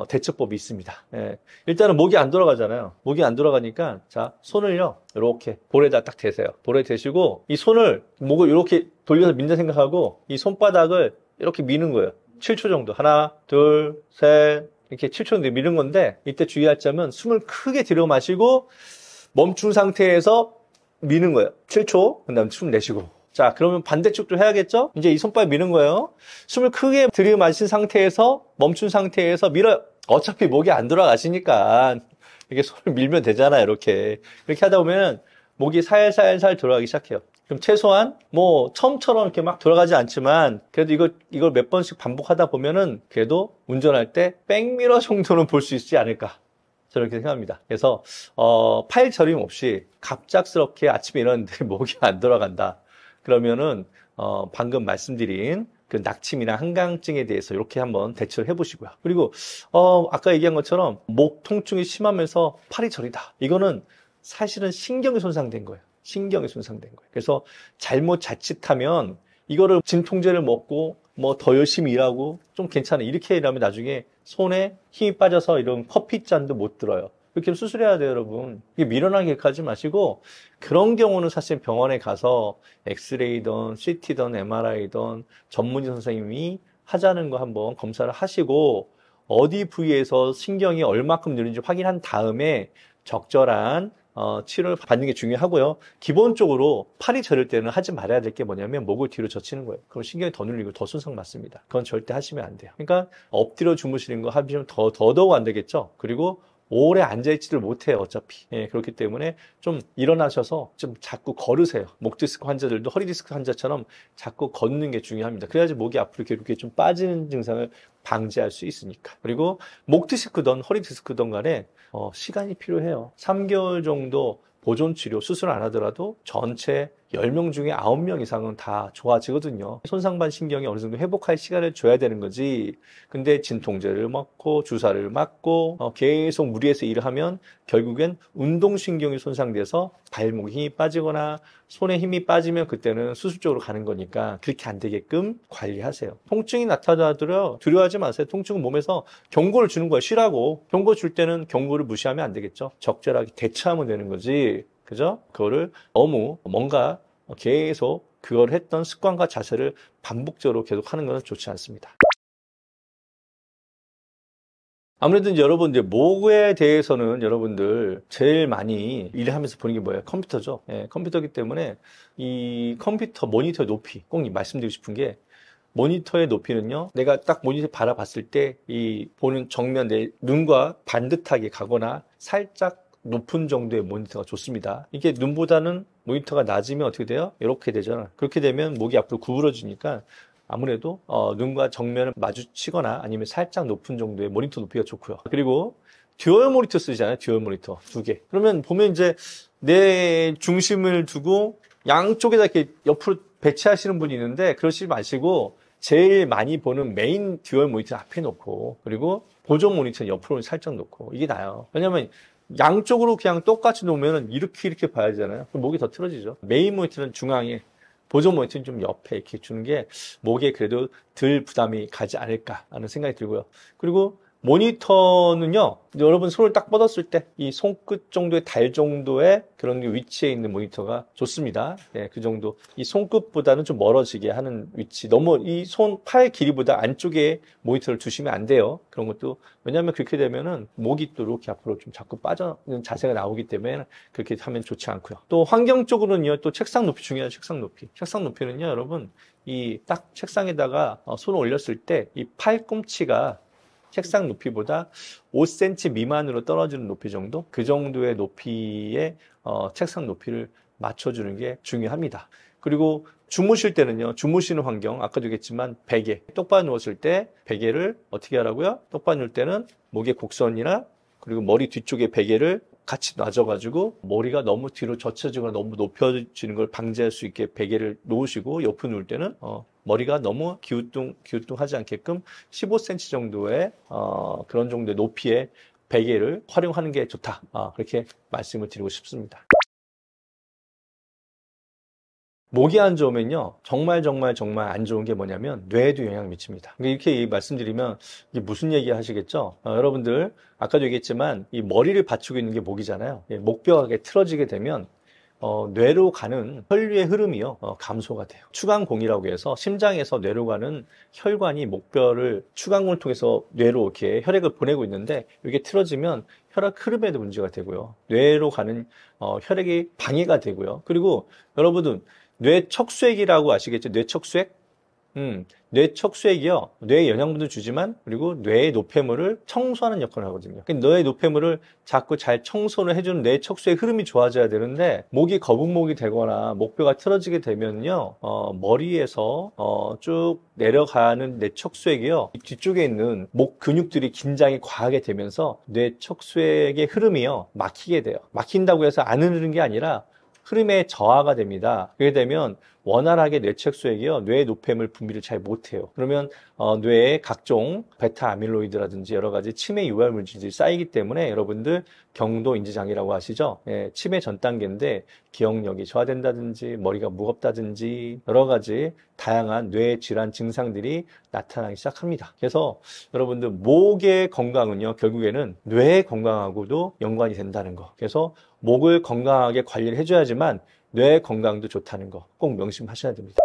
대처법이 있습니다. 예. 일단은 목이 안 돌아가잖아요. 목이 안 돌아가니까 자, 손을요 이렇게 볼에다 딱 대세요. 볼에 대시고 이 손을 목을 이렇게 돌려서 민다 생각하고 이 손바닥을 이렇게 미는 거예요. 7초 정도. 하나, 둘, 셋 이렇게 7초 정도 미는 건데 이때 주의할 점은 숨을 크게 들여 마시고 멈춘 상태에서 미는 거예요. 7초. 그다음 숨 내쉬고. 자, 그러면 반대쪽도 해야겠죠? 이제 이 손바닥 미는 거예요. 숨을 크게 들이마신 상태에서 멈춘 상태에서 밀어요. 어차피 목이 안 돌아가시니까 이렇게 손을 밀면 되잖아요. 이렇게 하다 보면 목이 살살살 돌아가기 시작해요. 그럼 최소한 뭐 처음처럼 이렇게 막 돌아가지 않지만 그래도 이걸 몇 번씩 반복하다 보면은 그래도 운전할 때 백미러 정도는 볼 수 있지 않을까. 저는 그렇게 생각합니다. 그래서 팔 저림 없이 갑작스럽게 아침에 일어났는데 목이 안 돌아간다. 그러면은 방금 말씀드린 그 낙침이나 한강증에 대해서 이렇게 한번 대처를 해보시고요. 그리고 아까 얘기한 것처럼 목 통증이 심하면서 팔이 저리다. 이거는 사실은 신경이 손상된 거예요. 신경이 손상된 거예요. 그래서 잘못 자칫하면 이거를 진통제를 먹고 뭐 더 열심히 일하고 좀 괜찮아 이렇게 일하면 나중에 손에 힘이 빠져서 이런 커피 잔도 못 들어요. 이렇게 수술해야 돼요, 여러분. 이게 미련하게 계획하지 마시고 그런 경우는 사실 병원에 가서 엑스레이든 CT든 MRI든 전문의 선생님이 하자는 거 한번 검사를 하시고 어디 부위에서 신경이 얼마큼 느는지 확인한 다음에 적절한 치료를 받는 게 중요하고요. 기본적으로 팔이 저릴 때는 하지 말아야 될 게 뭐냐면 목을 뒤로 젖히는 거예요. 그럼 신경이 더 눌리고 더 손상받습니다. 그건 절대 하시면 안 돼요. 그러니까 엎드려 주무시는 거 하시면 더더욱 안 되겠죠. 그리고 오래 앉아있지를 못해요, 어차피. 예, 그렇기 때문에 좀 일어나셔서 좀 자꾸 걸으세요. 목 디스크 환자들도 허리 디스크 환자처럼 자꾸 걷는 게 중요합니다. 그래야지 목이 앞으로 이렇게 좀 빠지는 증상을 방지할 수 있으니까. 그리고 목 디스크든 허리 디스크든 간에 시간이 필요해요. 3개월 정도 보존 치료, 수술 안 하더라도 전체 10명 중에 9명 이상은 다 좋아지거든요. 손상반 신경이 어느 정도 회복할 시간을 줘야 되는 거지. 근데 진통제를 먹고 주사를 맞고 계속 무리해서 일을 하면 결국엔 운동신경이 손상돼서 발목에 힘이 빠지거나 손에 힘이 빠지면 그때는 수술 쪽으로 가는 거니까 그렇게 안 되게끔 관리하세요. 통증이 나타나더라도 두려워하지 마세요. 통증은 몸에서 경고를 주는 거예요. 쉬라고. 경고 줄 때는 경고를 무시하면 안 되겠죠. 적절하게 대처하면 되는 거지. 그죠? 그거를 너무 뭔가 계속 그걸 했던 습관과 자세를 반복적으로 계속 하는 것은 좋지 않습니다. 아무래도 이제 여러분 이제 목에 대해서는 여러분들 제일 많이 일을 하면서 보는 게 뭐예요? 컴퓨터죠. 예, 컴퓨터이기 때문에 이 컴퓨터 모니터의 높이 꼭 말씀드리고 싶은 게 모니터의 높이는요. 내가 딱 모니터 바라봤을 때 이 보는 정면 내 눈과 반듯하게 가거나 살짝 높은 정도의 모니터가 좋습니다. 이게 눈보다는 모니터가 낮으면 어떻게 돼요? 이렇게 되잖아. 그렇게 되면 목이 앞으로 구부러지니까 아무래도 눈과 정면을 마주치거나 아니면 살짝 높은 정도의 모니터 높이가 좋고요. 그리고 듀얼 모니터 쓰잖아요. 듀얼 모니터 2개. 그러면 보면 이제 내 중심을 두고 양쪽에다 이렇게 옆으로 배치하시는 분이 있는데 그러시지 마시고 제일 많이 보는 메인 듀얼 모니터 앞에 놓고 그리고 보조 모니터 옆으로 살짝 놓고 이게 나아요. 왜냐면 양쪽으로 그냥 똑같이 놓으면 이렇게 봐야 되잖아요. 그럼 목이 더 틀어지죠. 메인 모니터는 중앙에, 보조 모니터는 좀 옆에 이렇게 주는 게 목에 그래도 덜 부담이 가지 않을까 하는 생각이 들고요. 그리고 모니터는요, 여러분 손을 딱 뻗었을 때 이 손끝 정도의 달 정도의 그런 위치에 있는 모니터가 좋습니다. 네, 그 정도. 이 손끝보다는 좀 멀어지게 하는 위치. 너무 이 팔 길이보다 안쪽에 모니터를 두시면 안 돼요. 그런 것도. 왜냐하면 그렇게 되면은 목이 또 이렇게 앞으로 좀 자꾸 빠져는 자세가 나오기 때문에 그렇게 하면 좋지 않고요. 또 환경적으로는요, 또 책상 높이 중요해요. 책상 높이. 책상 높이는요, 여러분. 이 딱 책상에다가 손을 올렸을 때 이 팔꿈치가 책상 높이보다 5cm 미만으로 떨어지는 높이 정도? 그 정도의 높이의 책상 높이를 맞춰주는 게 중요합니다. 그리고 주무실 때는요, 주무시는 환경, 아까도 얘기했지만 베개, 똑바로 누웠을 때 베개를 어떻게 하라고요? 똑바로 누울 때는 목의 곡선이나 그리고 머리 뒤쪽에 베개를 같이 놔줘가지고 머리가 너무 뒤로 젖혀지거나 너무 높여지는 걸 방지할 수 있게 베개를 놓으시고 옆에 누울 때는 머리가 너무 기우뚱하지 않게끔 15cm 정도의 그런 정도의 높이의 베개를 활용하는 게 좋다. 그렇게 말씀을 드리고 싶습니다. 목이 안 좋으면요, 정말 안 좋은 게 뭐냐면 뇌에도 영향을 미칩니다. 이렇게 말씀드리면 이게 무슨 얘기 하시겠죠? 여러분들 아까도 얘기했지만 이 머리를 받치고 있는 게 목이잖아요. 목뼈가 틀어지게 되면 뇌로 가는 혈류의 흐름이요, 감소가 돼요. 추간공이라고 해서 심장에서 뇌로 가는 혈관이 목뼈를 추간공을 통해서 뇌로 이렇게 혈액을 보내고 있는데, 이게 틀어지면 혈액 흐름에도 문제가 되고요. 뇌로 가는 혈액이 방해가 되고요. 그리고 여러분은 뇌척수액이라고 아시겠죠? 뇌척수액? 뇌척수액이요, 뇌에 영양분도 주지만 그리고 뇌의 노폐물을 청소하는 역할을 하거든요. 뇌의 노폐물을 자꾸 잘 청소를 해주는 뇌척수액 흐름이 좋아져야 되는데, 목이 거북목이 되거나 목뼈가 틀어지게 되면요, 머리에서 쭉 내려가는 뇌척수액이요, 뒤쪽에 있는 목 근육들이 긴장이 과하게 되면서 뇌척수액의 흐름이요, 막히게 돼요. 막힌다고 해서 안 흐르는 게 아니라 흐름의 저하가 됩니다. 그렇게 되면 원활하게 뇌척수액이요, 뇌 노폐물 분비를 잘 못해요. 그러면 뇌에 각종 베타 아밀로이드라든지 여러 가지 치매 유발 물질들이 쌓이기 때문에 여러분들 경도 인지장애라고 하시죠? 치매 전 단계인데 기억력이 저하된다든지 머리가 무겁다든지 여러 가지 다양한 뇌 질환 증상들이 나타나기 시작합니다. 그래서 여러분들 목의 건강은요, 결국에는 뇌 건강하고도 연관이 된다는 거. 그래서 목을 건강하게 관리를 해줘야지만 뇌 건강도 좋다는 거 꼭 명심하셔야 됩니다.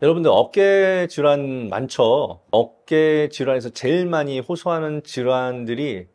여러분들 어깨 질환 많죠? 어깨 질환에서 제일 많이 호소하는 질환들이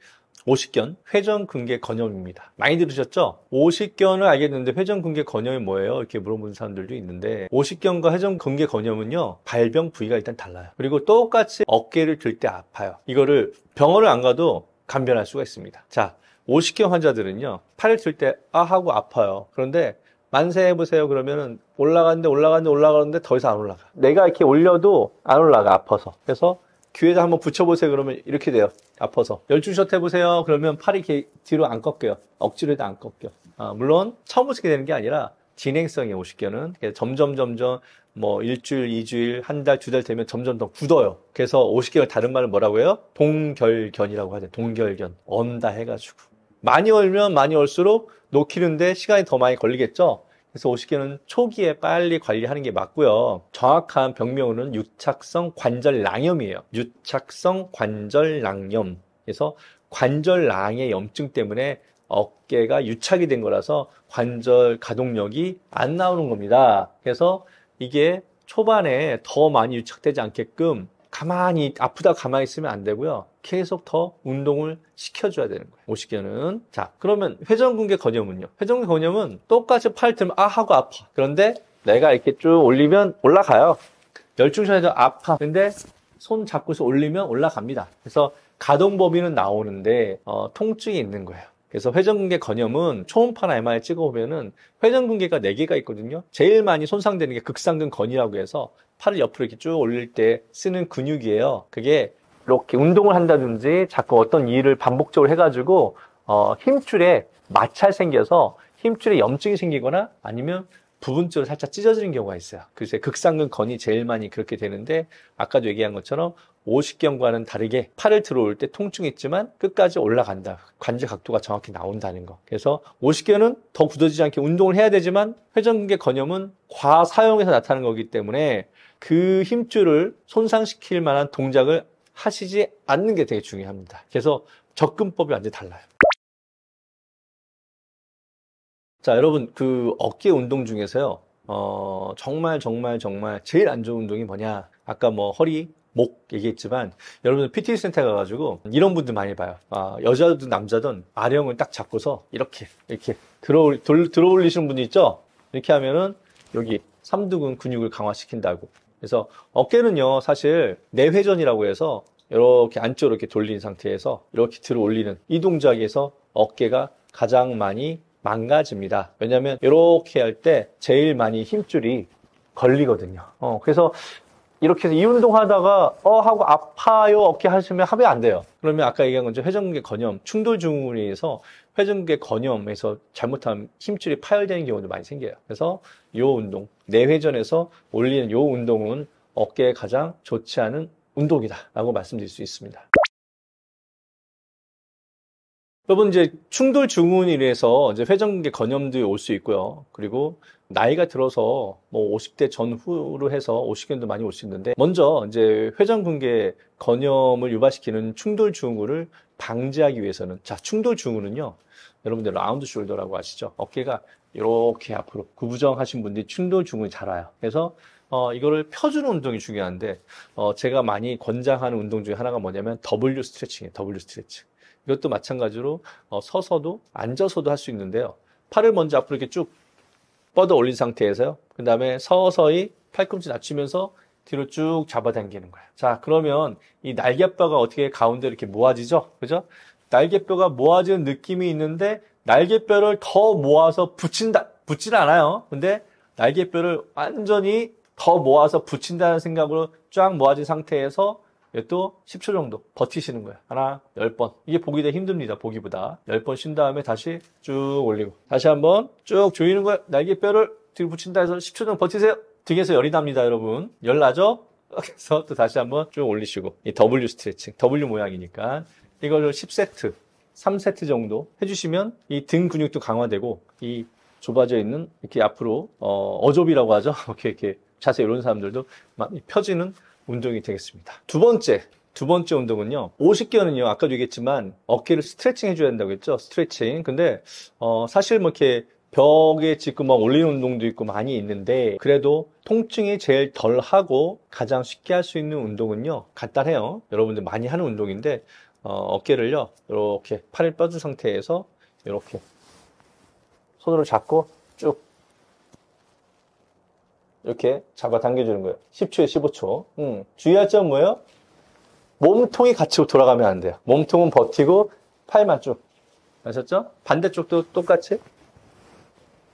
오십견, 회전근개 건염입니다. 많이 들으셨죠? 오십견을 알겠는데 회전근개 건염이 뭐예요? 이렇게 물어보는 사람들도 있는데, 오십견과 회전근개 건염은요, 발병 부위가 일단 달라요. 그리고 똑같이 어깨를 들 때 아파요. 이거를 병원을 안 가도 감별할 수가 있습니다. 자, 오십견 환자들은요, 팔을 들 때 하고 아파요. 그런데 만세 해보세요. 그러면은 올라가는데 더 이상 안 올라가. 내가 이렇게 올려도 안 올라가, 아파서. 그래서 귀에다 한번 붙여보세요. 그러면 이렇게 돼요, 아파서. 열중샷 해보세요. 그러면 팔이 이렇게 뒤로 안 꺾여요. 억지로 해도 안 꺾여. 물론 처음 보시게 되는 게 아니라 진행성의 오십견은 점점 뭐 일주일, 2주일, 한 달, 2달 되면 점점 더 굳어요. 그래서 오십견을 다른 말은 뭐라고 해요? 동결견이라고 하죠. 동결견. 언다 해가지고. 많이 얼면 많이 얼수록 녹히는데 시간이 더 많이 걸리겠죠? 그래서 오십견은 초기에 빨리 관리하는 게 맞고요. 정확한 병명은 유착성 관절낭염이에요. 유착성 관절낭염. 그래서 관절낭의 염증 때문에 어깨가 유착이 된 거라서 관절 가동력이 안 나오는 겁니다. 그래서 이게 초반에 더 많이 유착되지 않게끔 가만히 있으면 안 되고요. 계속 더 운동을 시켜줘야 되는 거예요, 오십견은. 자, 그러면 회전근개 건염은요? 회전근개 건염은 똑같이 팔 들면 하고 아파. 그런데 내가 이렇게 쭉 올리면 올라가요. 열중션에도 아파. 근데 손 잡고서 올리면 올라갑니다. 그래서 가동 범위는 나오는데 통증이 있는 거예요. 그래서 회전근개 건염은 초음파나 MRI 찍어보면은 회전근개가 4개가 있거든요. 제일 많이 손상되는 게 극상근 건이라고 해서 팔을 옆으로 이렇게 쭉 올릴 때 쓰는 근육이에요. 그게 이렇게 운동을 한다든지 자꾸 어떤 일을 반복적으로 해가지고 힘줄에 마찰 생겨서 힘줄에 염증이 생기거나 아니면 부분적으로 살짝 찢어지는 경우가 있어요. 그래서 극상근 건이 제일 많이 그렇게 되는데, 아까도 얘기한 것처럼 오십견과는 다르게 팔을 들어올 때 통증이 있지만 끝까지 올라간다. 관절 각도가 정확히 나온다는 거. 그래서 오십견은 더 굳어지지 않게 운동을 해야 되지만 회전근개 건염은 과사용해서 나타나는 거기 때문에 그 힘줄을 손상시킬 만한 동작을 하시지 않는 게 되게 중요합니다. 그래서 접근법이 완전히 달라요. 자, 여러분, 그 어깨 운동 중에서요, 정말 제일 안 좋은 운동이 뭐냐? 아까 뭐 허리, 목 얘기했지만, 여러분들 PT 센터 가가지고 이런 분들 많이 봐요. 여자든 남자든 아령을 딱 잡고서 이렇게 들어 올리시는 분이 있죠? 이렇게 하면은 여기 삼두근 근육을 강화시킨다고. 그래서 어깨는요, 사실 내회전이라고 해서 이렇게 안쪽으로 이렇게 돌린 상태에서 이렇게 들어 올리는 이 동작에서 어깨가 가장 많이 망가집니다. 왜냐하면 이렇게 할 때 제일 많이 힘줄이 걸리거든요. 그래서 이렇게 해서 이 운동 하다가 하고 아파요 어깨 하시면 합이 안 돼요. 그러면 아까 얘기한 건죠. 회전근개 건염, 충돌 증후군에서 회전근개 건염에서 잘못하면 힘줄이 파열되는 경우도 많이 생겨요. 그래서 이 운동, 내회전에서 올리는 이 운동은 어깨에 가장 좋지 않은 운동이다라고 말씀드릴 수 있습니다. 여러분 이제 충돌 증후군에 의해서 이제 회전근개 건염도 올 수 있고요. 그리고 나이가 들어서 뭐 50대 전후로 해서 50견도 많이 올 수 있는데 먼저 이제 회전근개 건염을 유발시키는 충돌 증후군을 방지하기 위해서는 자 충돌 증후군은요. 여러분들 라운드 숄더라고 아시죠? 어깨가 이렇게 앞으로 구부정하신 분들이 충돌 증후군이 잘 와요. 그래서 이거를 펴주는 운동이 중요한데 제가 많이 권장하는 운동 중에 하나가 뭐냐면 W 스트레칭이에요. W 스트레칭. 이것도 마찬가지로 서서도 앉아서도 할 수 있는데요. 팔을 먼저 앞으로 이렇게 쭉 뻗어 올린 상태에서요. 그 다음에 서서히 팔꿈치 낮추면서 뒤로 쭉 잡아당기는 거예요. 자, 그러면 이 날개뼈가 어떻게 가운데 이렇게 모아지죠? 그죠? 날개뼈가 모아지는 느낌이 있는데 날개뼈를 더 모아서 붙지는 않아요. 근데 날개뼈를 완전히 더 모아서 붙인다는 생각으로 쫙 모아진 상태에서 또 10초 정도 버티시는 거예요. 하나, 10번. 이게 보기 더 힘듭니다. 보기보다. 10번 쉰 다음에 다시 쭉 올리고. 다시 한번 쭉 조이는 거예요. 날개뼈를 뒤로 붙인다 해서 10초 정도 버티세요. 등에서 열이 납니다, 여러분. 열 나죠? 그래서 또 다시 한번 쭉 올리시고. 이 W 스트레칭. W 모양이니까. 이걸 10세트, 3세트 정도 해주시면 이 등 근육도 강화되고 이 좁아져 있는 이렇게 앞으로, 어좁이라고 하죠. 이렇게 자세 이런 사람들도 많이 펴지는 운동이 되겠습니다. 두 번째 운동은요. 50견은요. 아까도 얘기했지만 어깨를 스트레칭 해줘야 된다고 했죠. 스트레칭. 근데 사실 뭐 이렇게 벽에 짚고 막 올리는 운동도 있고 많이 있는데 그래도 통증이 제일 덜하고 가장 쉽게 할 수 있는 운동은요. 간단해요. 여러분들 많이 하는 운동인데 어깨를요. 이렇게 팔을 뻗은 상태에서 이렇게 손으로 잡고 쭉 이렇게 잡아 당겨주는 거예요. 10초에 15초. 주의할 점은 뭐예요? 몸통이 같이 돌아가면 안 돼요. 몸통은 버티고 팔만 쭉. 아셨죠? 반대쪽도 똑같이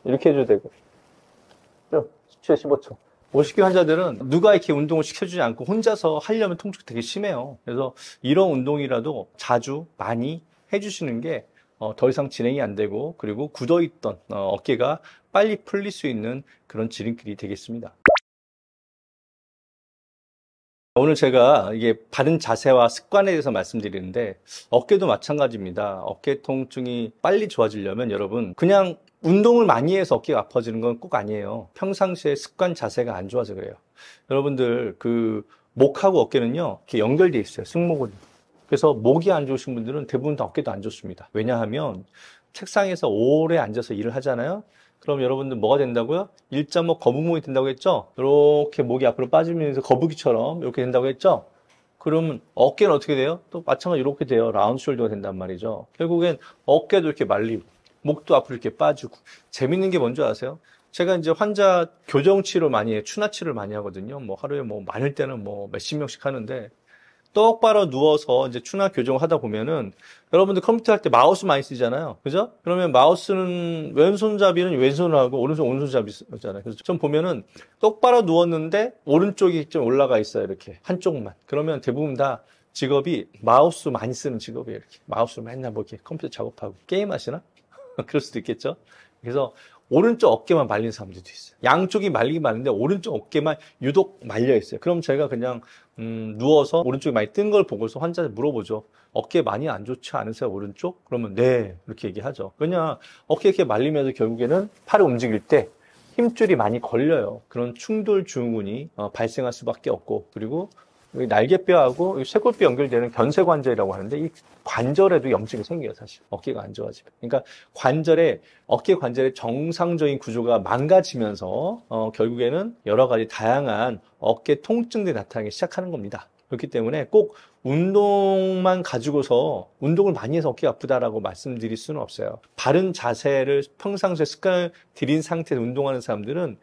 이렇게 해줘도 되고. 쭉 10초에 15초. 50개 환자들은 누가 이렇게 운동을 시켜주지 않고 혼자서 하려면 통증이 되게 심해요. 그래서 이런 운동이라도 자주 많이 해주시는 게 더 이상 진행이 안 되고 그리고 굳어있던 어깨가 빨리 풀릴 수 있는 그런 지름길이 되겠습니다. 오늘 제가 이게 바른 자세와 습관에 대해서 말씀드리는데 어깨도 마찬가지입니다. 어깨 통증이 빨리 좋아지려면 여러분 그냥 운동을 많이 해서 어깨가 아파지는 건 꼭 아니에요. 평상시에 습관 자세가 안 좋아서 그래요. 여러분들 그 목하고 어깨는요 이렇게 연결되어 있어요. 승모근. 그래서 목이 안 좋으신 분들은 대부분 다 어깨도 안 좋습니다. 왜냐하면 책상에서 오래 앉아서 일을 하잖아요. 그럼 여러분들 뭐가 된다고요? 1.5 거북목이 된다고 했죠? 이렇게 목이 앞으로 빠지면서 거북이처럼 이렇게 된다고 했죠? 그러면 어깨는 어떻게 돼요? 또 마찬가지로 이렇게 돼요. 라운드 숄더가 된단 말이죠. 결국엔 어깨도 이렇게 말리고 목도 앞으로 이렇게 빠지고. 재밌는 게 뭔지 아세요? 제가 이제 환자 교정 치료 많이 해요. 추나 치료를 많이 하거든요. 뭐 하루에 뭐 많을 때는 뭐 몇십 명씩 하는데 똑바로 누워서 이제 추나 교정을 하다 보면은 여러분들 컴퓨터 할 때 마우스 많이 쓰잖아요. 그죠? 그러면 마우스는 왼손잡이는 왼손으로 하고 오른손잡이 쓰잖아요. 그래서 좀 보면은 똑바로 누웠는데 오른쪽이 좀 올라가 있어요. 이렇게 한쪽만. 그러면 대부분 다 직업이 마우스 많이 쓰는 직업이에요. 이렇게 마우스로 맨날 뭐 이렇게 컴퓨터 작업하고 게임 하시나? 그럴 수도 있겠죠. 그래서 오른쪽 어깨만 말린 사람들도 있어요. 양쪽이 말리긴 말리는데 오른쪽 어깨만 유독 말려 있어요. 그럼 제가 그냥 누워서 오른쪽이 많이 뜬 걸 보고서 환자한테 물어보죠. 어깨 많이 안 좋지 않으세요? 오른쪽? 그러면 네 이렇게 얘기하죠. 왜냐 어깨 이렇게 말리면서 결국에는 팔을 움직일 때 힘줄이 많이 걸려요. 그런 충돌 증후군이 발생할 수밖에 없고 그리고 여기 날개뼈하고 쇄골뼈 연결되는 견쇄관절이라고 하는데 이 관절에도 염증이 생겨요. 사실 어깨가 안 좋아지면. 그러니까 어깨 관절의 정상적인 구조가 망가지면서 결국에는 여러 가지 다양한 어깨 통증들이 나타나기 시작하는 겁니다. 그렇기 때문에 꼭 운동만 가지고서 운동을 많이 해서 어깨가 아프다라고 말씀드릴 수는 없어요. 바른 자세를 평상시에 습관을 들인 상태에서 운동하는 사람들은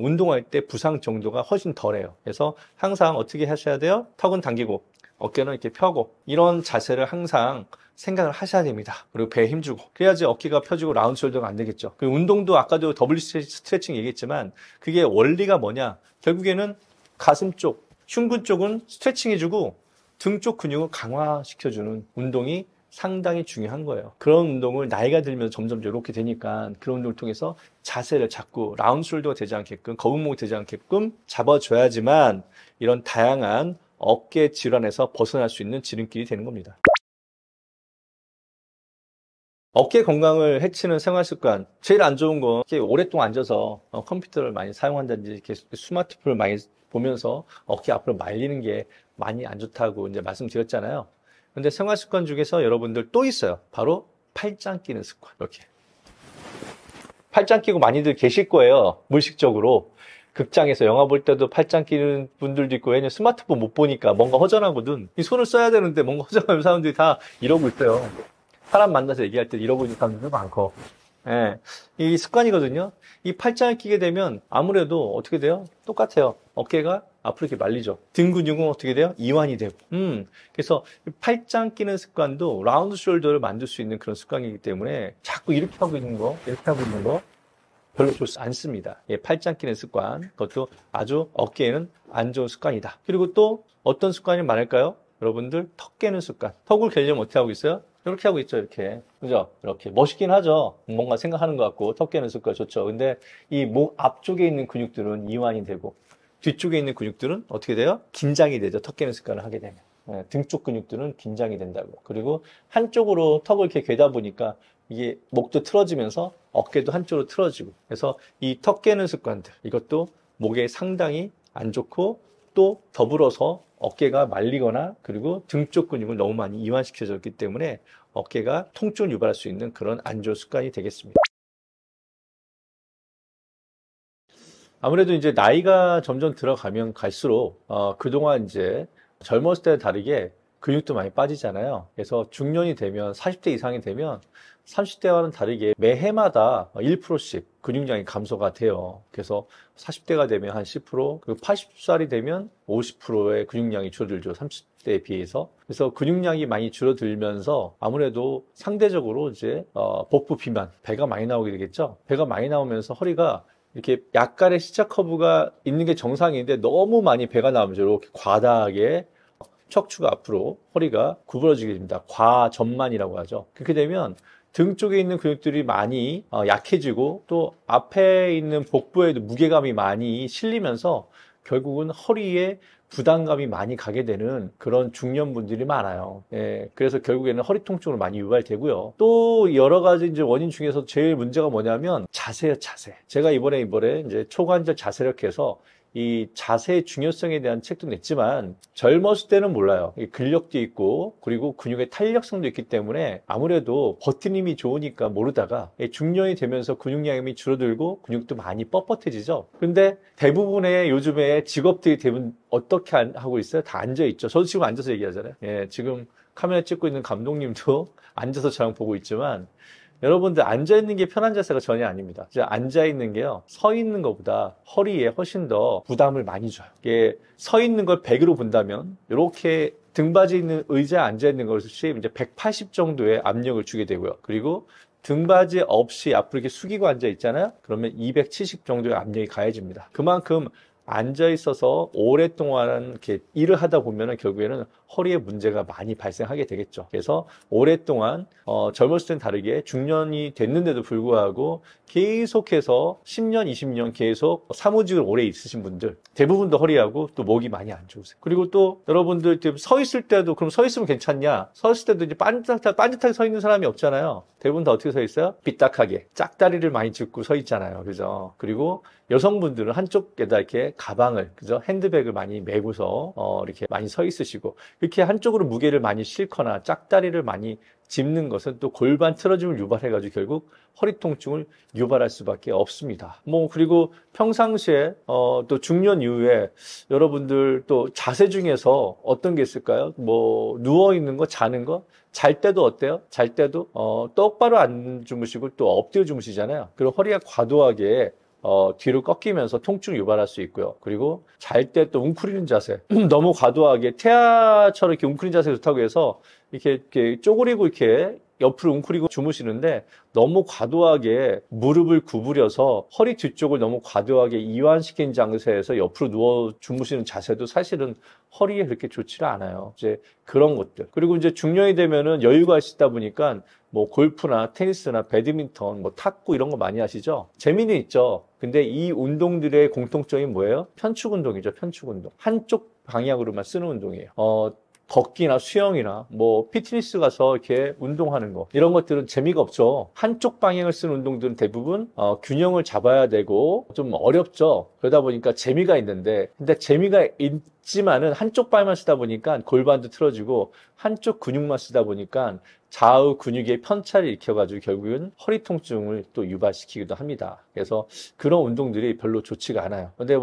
운동할 때 부상 정도가 훨씬 덜해요. 그래서 항상 어떻게 하셔야 돼요? 턱은 당기고 어깨는 이렇게 펴고 이런 자세를 항상 생각을 하셔야 됩니다. 그리고 배에 힘주고 그래야지 어깨가 펴지고 라운드 숄더가 안 되겠죠. 그 운동도 아까도 W 스트레칭 얘기했지만 그게 원리가 뭐냐? 결국에는 가슴 쪽 흉근 쪽은 스트레칭 해주고 등 쪽 근육을 강화시켜주는 운동이 상당히 중요한 거예요. 그런 운동을 나이가 들면서 점점 이렇게 되니까 그런 운동을 통해서 자세를 잡고 라운드 숄더가 되지 않게끔 거북목이 되지 않게끔 잡아줘야지만 이런 다양한 어깨 질환에서 벗어날 수 있는 지름길이 되는 겁니다. 어깨 건강을 해치는 생활 습관. 제일 안 좋은 건 이렇게 오랫동안 앉아서 컴퓨터를 많이 사용한다든지 이렇게 스마트폰을 많이 보면서 어깨 앞으로 말리는 게 많이 안 좋다고 이제 말씀드렸잖아요. 근데 생활 습관 중에서 여러분들 또 있어요. 바로 팔짱 끼는 습관. 이렇게. 팔짱 끼고 많이들 계실 거예요. 무의식적으로. 극장에서 영화 볼 때도 팔짱 끼는 분들도 있고, 왜냐면 스마트폰 못 보니까 뭔가 허전하거든. 이 손을 써야 되는데 뭔가 허전하면 사람들이 다 이러고 있어요. 사람 만나서 얘기할 때 이러고 있는 사람들도 많고. 예. 이 습관이거든요. 이 팔짱을 끼게 되면 아무래도 어떻게 돼요? 똑같아요. 어깨가 앞으로 이렇게 말리죠. 등 근육은 어떻게 돼요? 이완이 되고. 그래서 팔짱 끼는 습관도 라운드 숄더를 만들 수 있는 그런 습관이기 때문에 자꾸 이렇게 하고 있는 거, 이렇게 하고 있는 거 별로 좋지 않습니다. 예, 팔짱 끼는 습관. 그것도 아주 어깨에는 안 좋은 습관이다. 그리고 또 어떤 습관이 많을까요? 여러분들 턱 깨는 습관. 턱을 깨려면 어떻게 하고 있어요? 이렇게 하고 있죠, 이렇게. 그죠? 이렇게. 멋있긴 하죠? 뭔가 생각하는 것 같고, 턱 깨는 습관 좋죠. 근데 이 목 앞쪽에 있는 근육들은 이완이 되고, 뒤쪽에 있는 근육들은 어떻게 돼요? 긴장이 되죠. 턱 깨는 습관을 하게 되면. 네, 등 쪽 근육들은 긴장이 된다고. 그리고 한쪽으로 턱을 이렇게 괴다 보니까 이게 목도 틀어지면서 어깨도 한쪽으로 틀어지고. 그래서 이 턱 깨는 습관들, 이것도 목에 상당히 안 좋고 또 더불어서 어깨가 말리거나 그리고 등 쪽 근육을 너무 많이 이완시켜졌기 때문에 어깨가 통증을 유발할 수 있는 그런 안 좋은 습관이 되겠습니다. 아무래도 이제 나이가 점점 들어가면 갈수록 그동안 이제 젊었을 때와 다르게 근육도 많이 빠지잖아요. 그래서 중년이 되면 40대 이상이 되면 30대와는 다르게 매해마다 1%씩 근육량이 감소가 돼요. 그래서 40대가 되면 한 10%, 그리고 80살이 되면 50%의 근육량이 줄어들죠. 30대에 비해서. 그래서 근육량이 많이 줄어들면서 아무래도 상대적으로 이제 복부 비만, 배가 많이 나오게 되겠죠. 배가 많이 나오면서 허리가 이렇게 약간의 C자 커브가 있는 게 정상인데 너무 많이 배가 나오면서 이렇게 과다하게 척추가 앞으로 허리가 구부러지게 됩니다. 과전만이라고 하죠. 그렇게 되면 등 쪽에 있는 근육들이 많이 약해지고 또 앞에 있는 복부에도 무게감이 많이 실리면서 결국은 허리에 부담감이 많이 가게 되는 그런 중년분들이 많아요. 예, 그래서 결국에는 허리 통증으로 많이 유발되고요. 또 여러 가지 이제 원인 중에서 제일 문제가 뭐냐면 자세예요, 자세. 제가 이번에 이제 초관절 자세력 해서 이 자세의 중요성에 대한 책도 냈지만 젊었을 때는 몰라요. 근력도 있고 그리고 근육의 탄력성도 있기 때문에 아무래도 버티님이 좋으니까 모르다가 중년이 되면서 근육량이 줄어들고 근육도 많이 뻣뻣해지죠. 근데 대부분의 요즘에 직업들이 대부분 어떻게 하고 있어요? 다 앉아있죠. 저도 지금 앉아서 얘기하잖아요. 예, 지금 카메라 찍고 있는 감독님도 앉아서 저랑 보고 있지만 여러분들 앉아있는 게 편한 자세가 전혀 아닙니다. 앉아있는 게요, 서 있는 것보다 허리에 훨씬 더 부담을 많이 줘요. 이게 서 있는 걸 100으로 본다면 이렇게 등받이 있는 의자에 앉아있는 것이 이제 180 정도의 압력을 주게 되고요. 그리고 등받이 없이 앞으로 이렇게 숙이고 앉아 있잖아요. 그러면 270 정도의 압력이 가해집니다. 그만큼 앉아 있어서 오랫동안 이렇게 일을 하다 보면은 결국에는 허리에 문제가 많이 발생하게 되겠죠. 그래서 오랫동안 젊었을 땐 다르게 중년이 됐는데도 불구하고 계속해서 10년, 20년 계속 사무직을 오래 있으신 분들 대부분도 허리하고 또 목이 많이 안 좋으세요. 그리고 또 여러분들 서 있을 때도 그럼 서 있으면 괜찮냐? 서 있을 때도 이제 빤듯하게 서 있는 사람이 없잖아요. 대부분 다 어떻게 서 있어요? 삐딱하게 짝다리를 많이 짚고 서 있잖아요. 그죠? 그리고 여성분들은 한쪽에다 이렇게 가방을, 그죠? 핸드백을 많이 메고서 이렇게 많이 서 있으시고 이렇게 한쪽으로 무게를 많이 싣거나 짝다리를 많이 짚는 것은 또 골반 틀어짐을 유발해가지고 결국 허리 통증을 유발할 수밖에 없습니다. 그리고 평상시에 또 중년 이후에 여러분들 또 자세 중에서 어떤 게 있을까요? 누워 있는 거, 자는 거, 잘 때도 어때요? 잘 때도 똑바로 안 주무시고 또 엎드려 주무시잖아요. 그리고 허리가 과도하게 뒤로 꺾이면서 통증을 유발할 수 있고요. 그리고 잘 때 또 웅크리는 자세, 너무 과도하게 태아처럼 이렇게 웅크리는 자세 좋다고 해서 이렇게 쪼그리고 이렇게 옆으로 웅크리고 주무시는데 너무 과도하게 무릎을 구부려서 허리 뒤쪽을 너무 과도하게 이완시킨 상태에서 옆으로 누워 주무시는 자세도 사실은 허리에 그렇게 좋지가 않아요. 이제 그런 것들. 그리고 이제 중년이 되면은 여유가 있다 보니까 뭐 골프나 테니스나 배드민턴, 뭐 탁구 이런 거 많이 하시죠? 재미는 있죠. 근데 이 운동들의 공통점이 뭐예요? 편축 운동이죠. 편축 운동. 한쪽 방향으로만 쓰는 운동이에요. 걷기나 수영이나 뭐 피트니스 가서 이렇게 운동하는 거 이런 것들은 재미가 없죠. 한쪽 방향을 쓰는 운동들은 대부분 균형을 잡아야 되고 좀 어렵죠. 그러다 보니까 재미가 있는데 근데 재미가 있지만은 한쪽 발만 쓰다 보니까 골반도 틀어지고 한쪽 근육만 쓰다 보니까 좌우 근육의 편차를 일으켜가지고 결국은 허리 통증을 또 유발시키기도 합니다. 그래서 그런 운동들이 별로 좋지가 않아요. 근데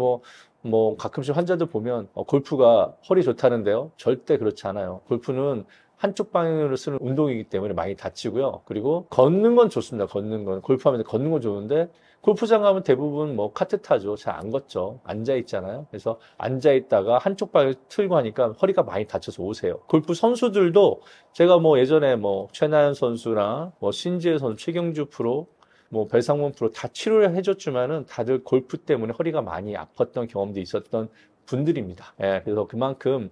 뭐 가끔씩 환자들 보면 골프가 허리 좋다는데요. 절대 그렇지 않아요. 골프는 한쪽 방향으로 쓰는 운동이기 때문에 많이 다치고요. 그리고 걷는 건 좋습니다. 걷는 건. 골프하면 걷는 건 좋은데 골프장 가면 대부분 뭐 카트 타죠. 잘 안 걷죠. 앉아 있잖아요. 그래서 앉아 있다가 한쪽 발을 틀고 하니까 허리가 많이 다쳐서 오세요. 골프 선수들도 제가 뭐 예전에 뭐 최나연 선수나 뭐 신지혜 선수, 최경주 프로 뭐 별상문 프로 다 치료를 해줬지만은 다들 골프 때문에 허리가 많이 아팠던 경험도 있었던 분들입니다. 예, 그래서 그만큼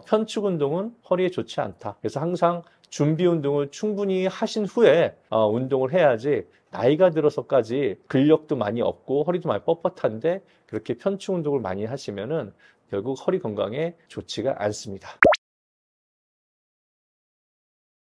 편축 운동은 허리에 좋지 않다. 그래서 항상 준비 운동을 충분히 하신 후에 운동을 해야지 나이가 들어서까지 근력도 많이 없고 허리도 많이 뻣뻣한데 그렇게 편축 운동을 많이 하시면은 결국 허리 건강에 좋지가 않습니다.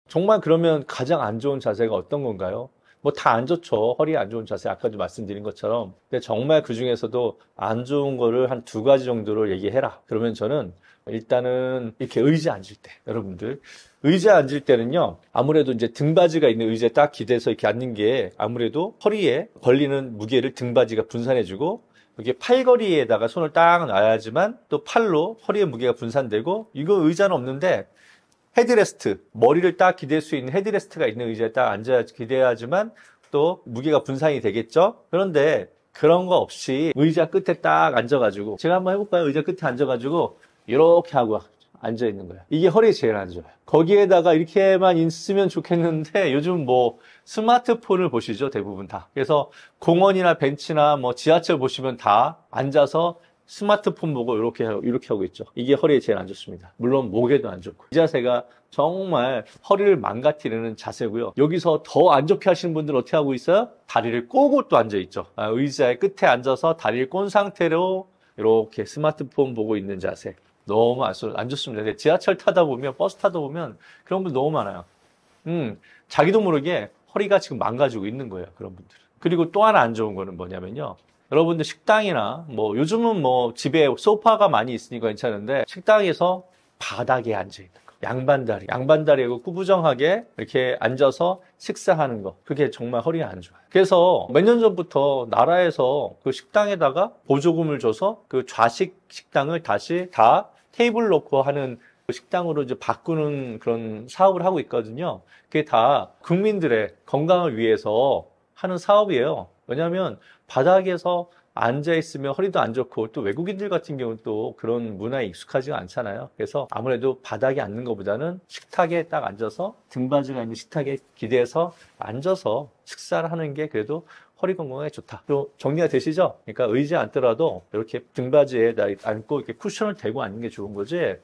정말 그러면 가장 안 좋은 자세가 어떤 건가요? 뭐 다 안 좋죠. 허리 안 좋은 자세 아까도 말씀드린 것처럼. 근데 정말 그 중에서도 안 좋은 거를 한 2가지 정도를 얘기해라. 그러면 저는 일단은 이렇게 의자에 앉을 때 여러분들 의자에 앉을 때는요 아무래도 이제 등받이가 있는 의자에 딱 기대서 이렇게 앉는 게 아무래도 허리에 걸리는 무게를 등받이가 분산해주고 이게 팔걸이에다가 손을 딱 놔야지만 또 팔로 허리의 무게가 분산되고 이거 의자는 없는데 헤드레스트, 머리를 딱 기댈 수 있는 헤드레스트가 있는 의자에 딱 앉아야 기대야지만 또 무게가 분산이 되겠죠? 그런데 그런 거 없이 의자 끝에 딱 앉아가지고 제가 한번 해볼까요? 의자 끝에 앉아가지고 이렇게 하고 앉아 있는 거예요. 이게 허리에 제일 안 좋아요. 거기에다가 이렇게만 있으면 좋겠는데 요즘 뭐 스마트폰을 보시죠, 대부분 다. 그래서 공원이나 벤치나 뭐 지하철 보시면 다 앉아서 스마트폰 보고 이렇게 하고 있죠. 이게 허리에 제일 안 좋습니다. 물론 목에도 안 좋고. 이 자세가 정말 허리를 망가뜨리는 자세고요. 여기서 더 안 좋게 하시는 분들은 어떻게 하고 있어요? 다리를 꼬고 또 앉아 있죠. 의자의 끝에 앉아서 다리를 꼰 상태로 이렇게 스마트폰 보고 있는 자세. 너무 안 좋습니다. 근데 지하철 타다 보면 버스 타다 보면 그런 분들 너무 많아요. 자기도 모르게 허리가 지금 망가지고 있는 거예요. 그런 분들은. 그리고 또 하나 안 좋은 거는 뭐냐면요. 여러분들 식당이나 뭐 요즘은 뭐 집에 소파가 많이 있으니까 괜찮은데 식당에서 바닥에 앉아 있는 거. 양반다리하고 구부정하게 이렇게 앉아서 식사하는 거. 그게 정말 허리가 안 좋아요. 그래서 몇 년 전부터 나라에서 그 식당에다가 보조금을 줘서 그 좌식 식당을 다시 다 테이블 놓고 하는 식당으로 이제 바꾸는 그런 사업을 하고 있거든요. 그게 다 국민들의 건강을 위해서 하는 사업이에요. 왜냐하면 바닥에서 앉아있으면 허리도 안 좋고 또 외국인들 같은 경우는 또 그런 문화에 익숙하지가 않잖아요. 그래서 아무래도 바닥에 앉는 것보다는 식탁에 딱 앉아서 등받이가 있는 식탁에 기대서 앉아서 식사를 하는 게 그래도 허리 건강에 좋다. 또 정리가 되시죠? 그러니까 의자에 앉더라도 이렇게 등받이에 앉고 이렇게 쿠션을 대고 앉는 게 좋은 거지.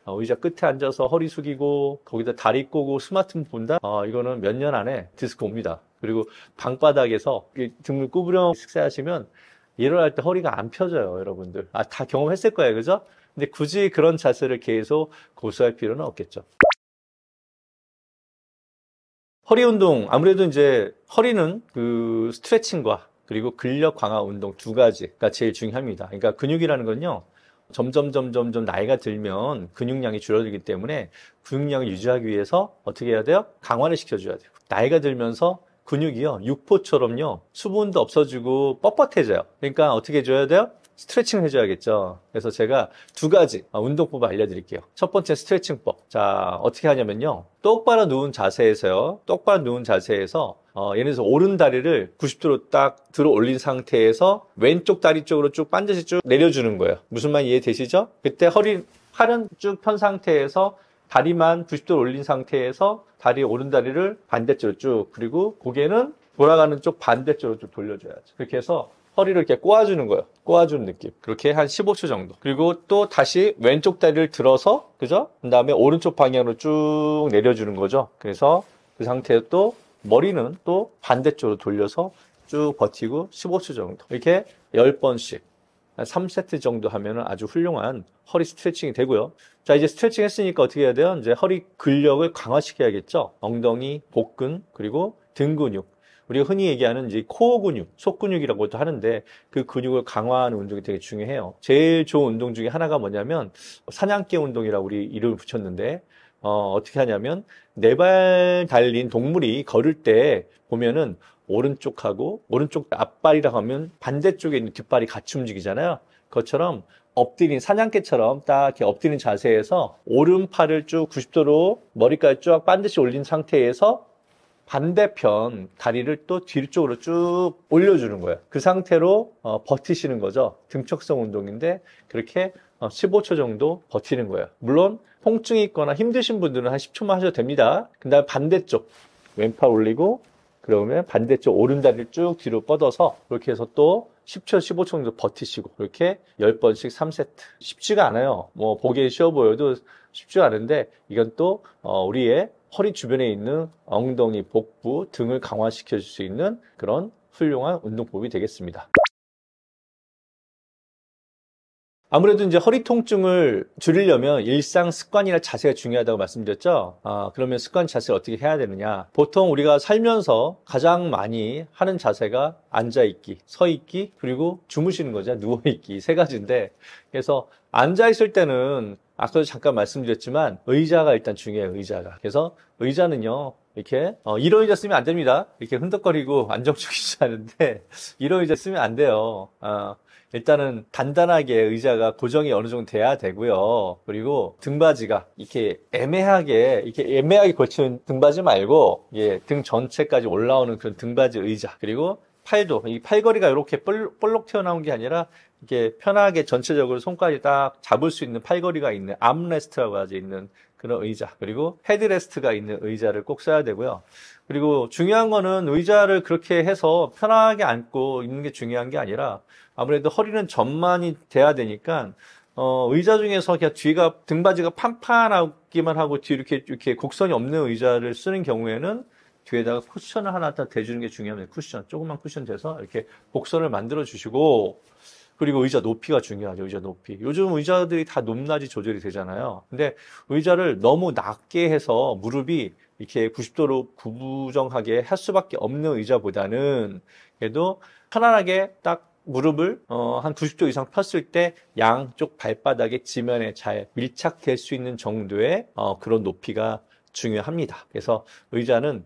의자 끝에 앉아서 허리 숙이고 거기다 다리 꼬고 스마트폰 본다? 이거는 몇 년 안에 디스크 옵니다. 그리고 방바닥에서 등을 구부려 식사하시면 일어날 때 허리가 안 펴져요, 여러분들. 다 경험했을 거예요, 그죠? 근데 굳이 그런 자세를 계속 고수할 필요는 없겠죠. 허리 운동, 아무래도 이제 허리는 그 스트레칭과 그리고 근력 강화 운동 2가지가 제일 중요합니다. 그러니까 근육이라는 건요, 점점 나이가 들면 근육량이 줄어들기 때문에 근육량을 유지하기 위해서 어떻게 해야 돼요? 강화를 시켜줘야 돼요. 나이가 들면서 근육이요, 육포처럼요, 수분도 없어지고 뻣뻣해져요. 그러니까 어떻게 해줘야 돼요? 스트레칭을 해줘야겠죠. 그래서 제가 2가지 운동법 알려드릴게요. 첫 번째 스트레칭법. 자, 어떻게 하냐면요. 똑바로 누운 자세에서요. 예를 들어서 오른 다리를 90도로 딱 들어 올린 상태에서 왼쪽 다리 쪽으로 쭉 반드시 쭉 내려주는 거예요. 무슨 말 이해되시죠? 그때 팔은 쭉 편 상태에서 다리만 90도로 올린 상태에서 다리 오른다리를 반대쪽으로 쭉, 그리고 고개는 돌아가는 쪽 반대쪽으로 쭉 돌려줘야죠. 그렇게 해서 허리를 이렇게 꼬아주는 거예요. 꼬아주는 느낌. 그렇게 한 15초 정도. 그리고 또 다시 왼쪽 다리를 들어서, 그죠? 그 다음에 오른쪽 방향으로 쭉 내려주는 거죠. 그래서 그 상태에 또 머리는 또 반대쪽으로 돌려서 쭉 버티고 15초 정도. 이렇게 10번씩. 한 3세트 정도 하면 아주 훌륭한 허리 스트레칭이 되고요. 자, 이제 스트레칭 했으니까 어떻게 해야 돼요? 이제 허리 근력을 강화시켜야겠죠? 엉덩이, 복근, 그리고 등 근육. 우리가 흔히 얘기하는 이제 코어 근육, 속 근육이라고도 하는데 그 근육을 강화하는 운동이 되게 중요해요. 제일 좋은 운동 중에 하나가 뭐냐면 사냥개 운동이라고 우리 이름을 붙였는데 어떻게 하냐면 네 발 달린 동물이 걸을 때 보면은 오른쪽 앞발이라고 하면 반대쪽에 있는 뒷발이 같이 움직이잖아요. 그것처럼 엎드린 사냥개처럼 딱 이렇게 엎드린 자세에서 오른팔을 쭉 90도로 머리까지 쭉 반드시 올린 상태에서 반대편 다리를 또 뒤쪽으로 쭉 올려주는 거예요. 그 상태로 버티시는 거죠. 등척성 운동인데 그렇게 15초 정도 버티는 거예요. 물론 통증이 있거나 힘드신 분들은 한 10초만 하셔도 됩니다. 그 다음에 반대쪽 왼팔 올리고 그러면 반대쪽 오른다리를 쭉 뒤로 뻗어서 그렇게 해서 또 10초, 15초 정도 버티시고 이렇게 10번씩 3세트. 쉽지가 않아요. 뭐 보기에 쉬워 보여도 쉽지가 않은데 이건 또 우리의 허리 주변에 있는 엉덩이, 복부 등을 강화시켜 줄 수 있는 그런 훌륭한 운동법이 되겠습니다. 아무래도 이제 허리 통증을 줄이려면 일상 습관이나 자세가 중요하다고 말씀드렸죠. 그러면 습관 자세를 어떻게 해야 되느냐. 보통 우리가 살면서 가장 많이 하는 자세가 앉아있기, 서있기, 그리고 주무시는 거죠. 누워있기, 세 가지인데. 그래서 앉아있을 때는 아까도 잠깐 말씀드렸지만 의자가 일단 중요해요. 의자가. 그래서 의자는요. 이렇게 이런 의자 쓰면 안 됩니다. 이렇게 흔들거리고 안정적이지 않은데 이런 의자 쓰면 안 돼요. 일단은 단단하게 의자가 고정이 어느 정도 돼야 되고요. 그리고 등받이가 이렇게 애매하게 걸치는 등받이 말고 등 전체까지 올라오는 그런 등받이 의자. 그리고 팔도 이 팔걸이가 이렇게 볼록 튀어나온 게 아니라 이렇게 편하게 전체적으로 손까지 딱 잡을 수 있는 팔걸이가 있는 암레스트라고 하죠. 있는 그런 의자. 그리고 헤드레스트가 있는 의자를 꼭 써야 되고요. 그리고 중요한 거는 의자를 그렇게 해서 편하게 앉고 있는 게 중요한 게 아니라 아무래도 허리는 전만이 돼야 되니까 의자 중에서 그냥 뒤가 등받이가 판판하기만 하고 뒤 이렇게 곡선이 없는 의자를 쓰는 경우에는 뒤에다가 쿠션을 하나 딱 대주는 게 중요합니다. 쿠션, 조그만 쿠션 돼서 이렇게 곡선을 만들어 주시고 그리고 의자 높이가 중요하죠. 의자 높이. 요즘 의자들이 다 높낮이 조절이 되잖아요. 근데 의자를 너무 낮게 해서 무릎이 이렇게 90도로 구부정하게 할 수밖에 없는 의자보다는 그래도 편안하게 딱 무릎을 한 90도 이상 폈을 때 양쪽 발바닥에 지면에 잘 밀착될 수 있는 정도의 그런 높이가 중요합니다. 그래서 의자는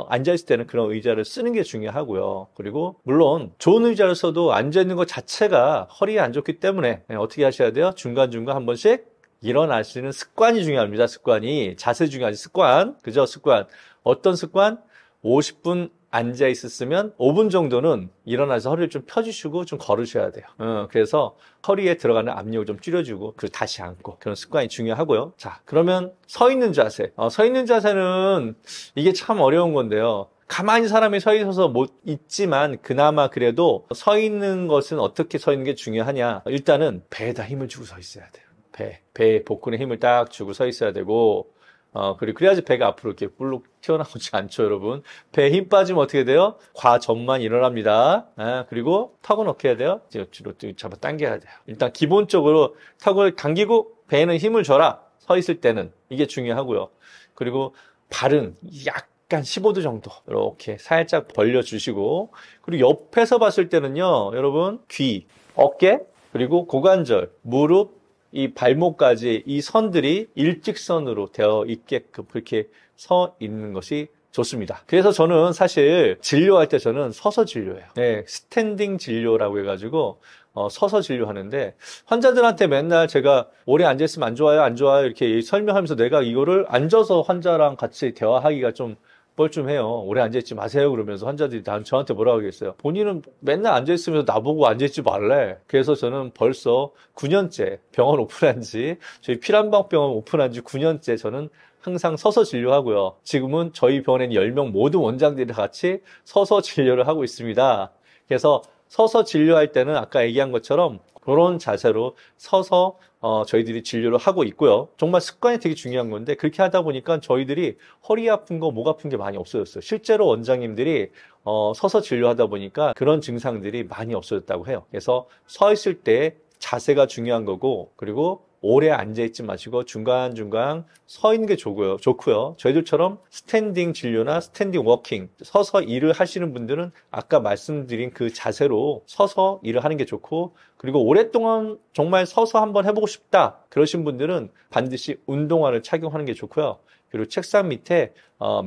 앉아있을 때는 그런 의자를 쓰는 게 중요하고요. 그리고 물론 좋은 의자를 써도 앉아있는 것 자체가 허리에 안 좋기 때문에 어떻게 하셔야 돼요? 중간중간 한 번씩 일어나시는 습관이 중요합니다. 습관이. 자세 중요하지. 습관. 그죠? 습관. 어떤 습관? 50분 앉아 있었으면 5분 정도는 일어나서 허리를 좀 펴주시고 좀 걸으셔야 돼요. 그래서 허리에 들어가는 압력을 좀 줄여주고 그리고 다시 앉고 그런 습관이 중요하고요. 자, 그러면 서 있는 자세. 서 있는 자세는 이게 참 어려운 건데요. 가만히 사람이 서 있어서 못 있지만 그나마 그래도 서 있는 것은 어떻게 서 있는 게 중요하냐. 일단은 배에다 힘을 주고 서 있어야 돼요. 배에 복근에 힘을 딱 주고 서 있어야 되고 그리고 그래야지 배가 앞으로 이렇게 볼록 튀어나오지 않죠, 여러분. 배에 힘 빠지면 어떻게 돼요? 과전만 일어납니다. 그리고 턱은 어떻게 해야 돼요? 뒤로 잡아 당겨야 돼요. 일단 기본적으로 턱을 당기고 배에는 힘을 줘라. 서 있을 때는. 이게 중요하고요. 그리고 발은 약간 15도 정도 이렇게 살짝 벌려주시고 그리고 옆에서 봤을 때는요, 여러분 귀, 어깨, 그리고 고관절, 무릎, 이 발목까지 이 선들이 일직선으로 되어 있게끔 그렇게 서 있는 것이 좋습니다. 그래서 저는 사실 진료할 때 저는 서서 진료해요. 네, 스탠딩 진료라고 해가지고 서서 진료하는데 환자들한테 맨날 제가 오래 앉아있으면 안 좋아요, 안 좋아요 이렇게 설명하면서 내가 이거를 앉아서 환자랑 같이 대화하기가 좀 뻘쭘해요. 오래 앉아있지 마세요. 그러면서 환자들이 저한테 뭐라고 하겠어요. 본인은 맨날 앉아있으면서 나보고 앉아있지 말래. 그래서 저는 벌써 9년째 병원 오픈한 지, 저희 피란방병원 오픈한 지 9년째 저는 항상 서서 진료하고요. 지금은 저희 병원에는 10명 모든 원장들이 같이 서서 진료를 하고 있습니다. 그래서 서서 진료할 때는 아까 얘기한 것처럼 그런 자세로 서서 저희들이 진료를 하고 있고요. 정말 습관이 되게 중요한 건데 그렇게 하다 보니까 저희들이 허리 아픈 거, 목 아픈 게 많이 없어졌어요. 실제로 원장님들이 서서 진료하다 보니까 그런 증상들이 많이 없어졌다고 해요. 그래서 서 있을 때 자세가 중요한 거고, 그리고 오래 앉아있지 마시고 중간중간 서 있는 게 좋고요. 저희들처럼 스탠딩 진료나 스탠딩 워킹, 서서 일을 하시는 분들은 아까 말씀드린 그 자세로 서서 일을 하는 게 좋고, 그리고 오랫동안 정말 서서 한번 해보고 싶다 그러신 분들은 반드시 운동화를 착용하는 게 좋고요. 그리고 책상 밑에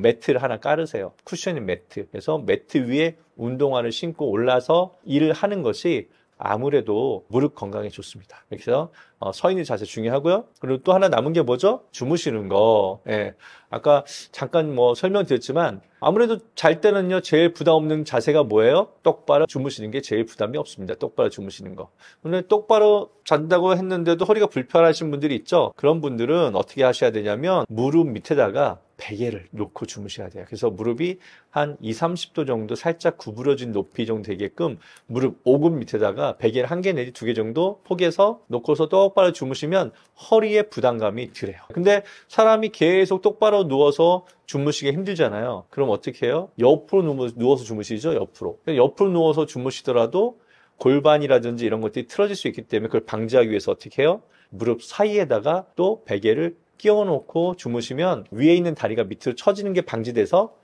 매트를 하나 깔으세요. 쿠셔닝 매트. 그래서 매트 위에 운동화를 신고 올라서 일을 하는 것이 아무래도 무릎 건강에 좋습니다. 그래서 서 있는 자세 중요하고요. 그리고 또 하나 남은 게 뭐죠? 주무시는 거. 예. 아까 잠깐 설명드렸지만 아무래도 잘 때는요, 제일 부담 없는 자세가 뭐예요? 똑바로 주무시는 게 제일 부담이 없습니다. 똑바로 주무시는 거. 근데 똑바로 잔다고 했는데도 허리가 불편하신 분들이 있죠? 그런 분들은 어떻게 하셔야 되냐면 무릎 밑에다가 베개를 놓고 주무셔야 돼요. 그래서 무릎이 한 20, 30도 정도 살짝 구부러진 높이 정도 되게끔 무릎 오금 밑에다가 베개를 1개 내지 2개 정도 포개서 놓고서 똑바로 주무시면 허리에 부담감이 덜해요. 근데 사람이 계속 똑바로 누워서 주무시기 힘들잖아요. 그럼 어떻게 해요? 옆으로 누워서 주무시죠? 옆으로 누워서 주무시더라도 골반이라든지 이런 것들이 틀어질 수 있기 때문에 그걸 방지하기 위해서 어떻게 해요? 무릎 사이에다가 또 베개를 끼워놓고 주무시면 위에 있는 다리가 밑으로 처지는 게 방지돼서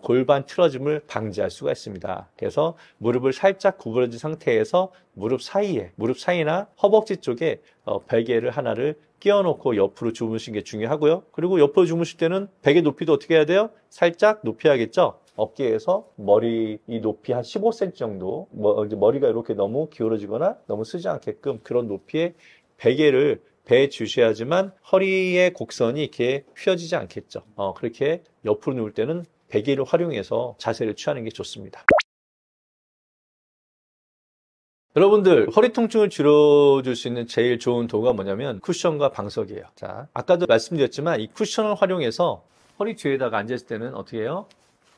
골반 틀어짐을 방지할 수가 있습니다. 그래서 무릎을 살짝 구부러진 상태에서 무릎 사이나 허벅지 쪽에 베개를 하나를 끼워놓고 옆으로 주무시는 게 중요하고요. 그리고 옆으로 주무실 때는 베개 높이도 어떻게 해야 돼요? 살짝 높여야겠죠? 어깨에서 머리 이 높이 한 15cm 정도, 머리가 이렇게 너무 기울어지거나 너무 쓰지 않게끔 그런 높이의 베개를 배 주셔야지만 허리의 곡선이 이렇게 휘어지지 않겠죠. 그렇게 옆으로 누울 때는 베개를 활용해서 자세를 취하는 게 좋습니다. 여러분들, 허리 통증을 줄여줄 수 있는 제일 좋은 도구가 뭐냐면 쿠션과 방석이에요. 자, 아까도 말씀드렸지만 이 쿠션을 활용해서 허리 뒤에다가 앉았을 때는 어떻게 해요?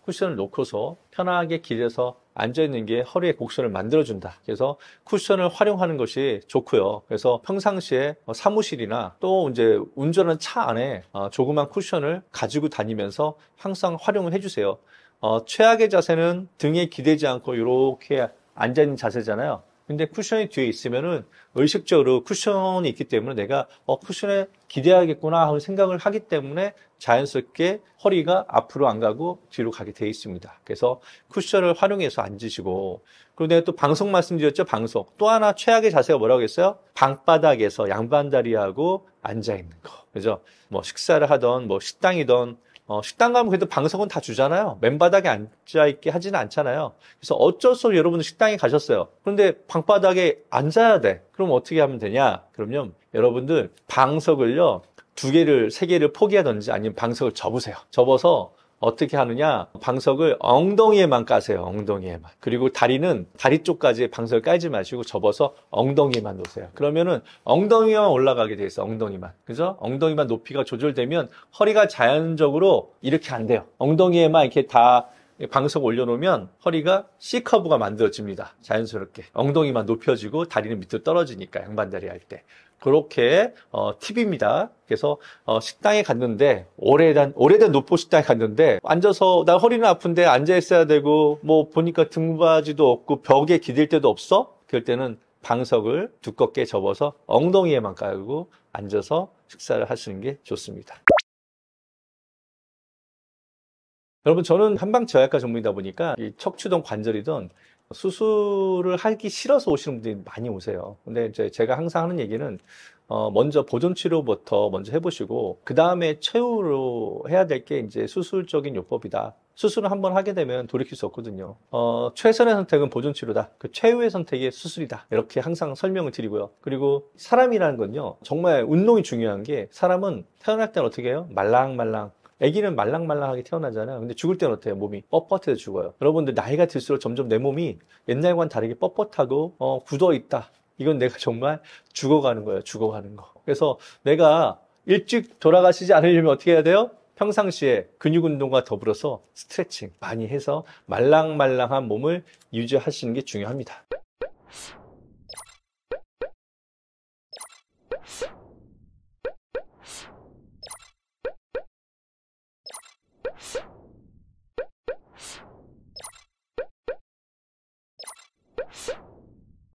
쿠션을 놓고서 편하게 길에서 앉아있는 게 허리의 곡선을 만들어준다. 그래서 쿠션을 활용하는 것이 좋고요. 그래서 평상시에 사무실이나 또 이제 운전하는 차 안에 조그만 쿠션을 가지고 다니면서 항상 활용을 해주세요. 최악의 자세는 등에 기대지 않고 이렇게 앉아있는 자세잖아요. 근데 쿠션이 뒤에 있으면은 의식적으로 쿠션이 있기 때문에 내가 쿠션에 기대야겠구나 하는 생각을 하기 때문에 자연스럽게 허리가 앞으로 안 가고 뒤로 가게 돼 있습니다. 그래서 쿠션을 활용해서 앉으시고, 그리고 내가 또 방석 말씀드렸죠. 방석. 또 하나 최악의 자세가 뭐라고 했어요? 방바닥에서 양반다리하고 앉아 있는 거. 그죠? 식사를 하던 식당이던 식당 가면 그래도 방석은 다 주잖아요. 맨바닥에 앉아있게 하지는 않잖아요. 그래서 어쩔 수 없이 여러분들 식당에 가셨어요. 그런데 방바닥에 앉아야 돼. 그럼 어떻게 하면 되냐? 그러면 여러분들 방석을요, 2개를, 3개를 포기하든지 아니면 방석을 접으세요. 접어서 어떻게 하느냐? 방석을 엉덩이에만 까세요. 엉덩이에만. 그리고 다리는 다리 쪽까지 방석을 깔지 마시고 접어서 엉덩이에만 놓으세요. 그러면은 엉덩이만 올라가게 돼 있어. 엉덩이만. 그죠? 엉덩이만 높이가 조절되면 허리가 자연적으로 이렇게 안 돼요. 엉덩이에만 이렇게 다 방석 올려놓으면 허리가 C커브가 만들어집니다. 자연스럽게. 엉덩이만 높여지고 다리는 밑으로 떨어지니까, 양반다리 할 때. 그렇게 팁입니다. 그래서 식당에 갔는데, 오래된 노포 식당에 갔는데 앉아서 나 허리는 아픈데 앉아 있어야 되고 보니까 등받이도 없고 벽에 기댈 데도 없어? 그럴 때는 방석을 두껍게 접어서 엉덩이에만 깔고 앉아서 식사를 하시는 게 좋습니다. 여러분, 저는 한방재활과 전문이다 보니까 이 척추든 관절이든 수술을 하기 싫어서 오시는 분들이 많이 오세요. 근데 이제 제가 항상 하는 얘기는 먼저 보존치료부터 먼저 해보시고 그 다음에 최후로 해야 될 게 이제 수술적인 요법이다. 수술을 한번 하게 되면 돌이킬 수 없거든요. 최선의 선택은 보존치료다. 그 최후의 선택이 수술이다. 이렇게 항상 설명을 드리고요. 그리고 사람이라는 건요, 정말 운동이 중요한 게, 사람은 태어날 때는 어떻게 해요? 말랑말랑 아기는 말랑말랑하게 태어나잖아요. 근데 죽을 때는 어때요? 몸이 뻣뻣해서 죽어요. 여러분들 나이가 들수록 점점 내 몸이 옛날과는 다르게 뻣뻣하고 굳어 있다. 이건 내가 정말 죽어가는 거예요. 죽어가는 거. 그래서 내가 일찍 돌아가시지 않으려면 어떻게 해야 돼요? 평상시에 근육 운동과 더불어서 스트레칭 많이 해서 말랑말랑한 몸을 유지하시는 게 중요합니다.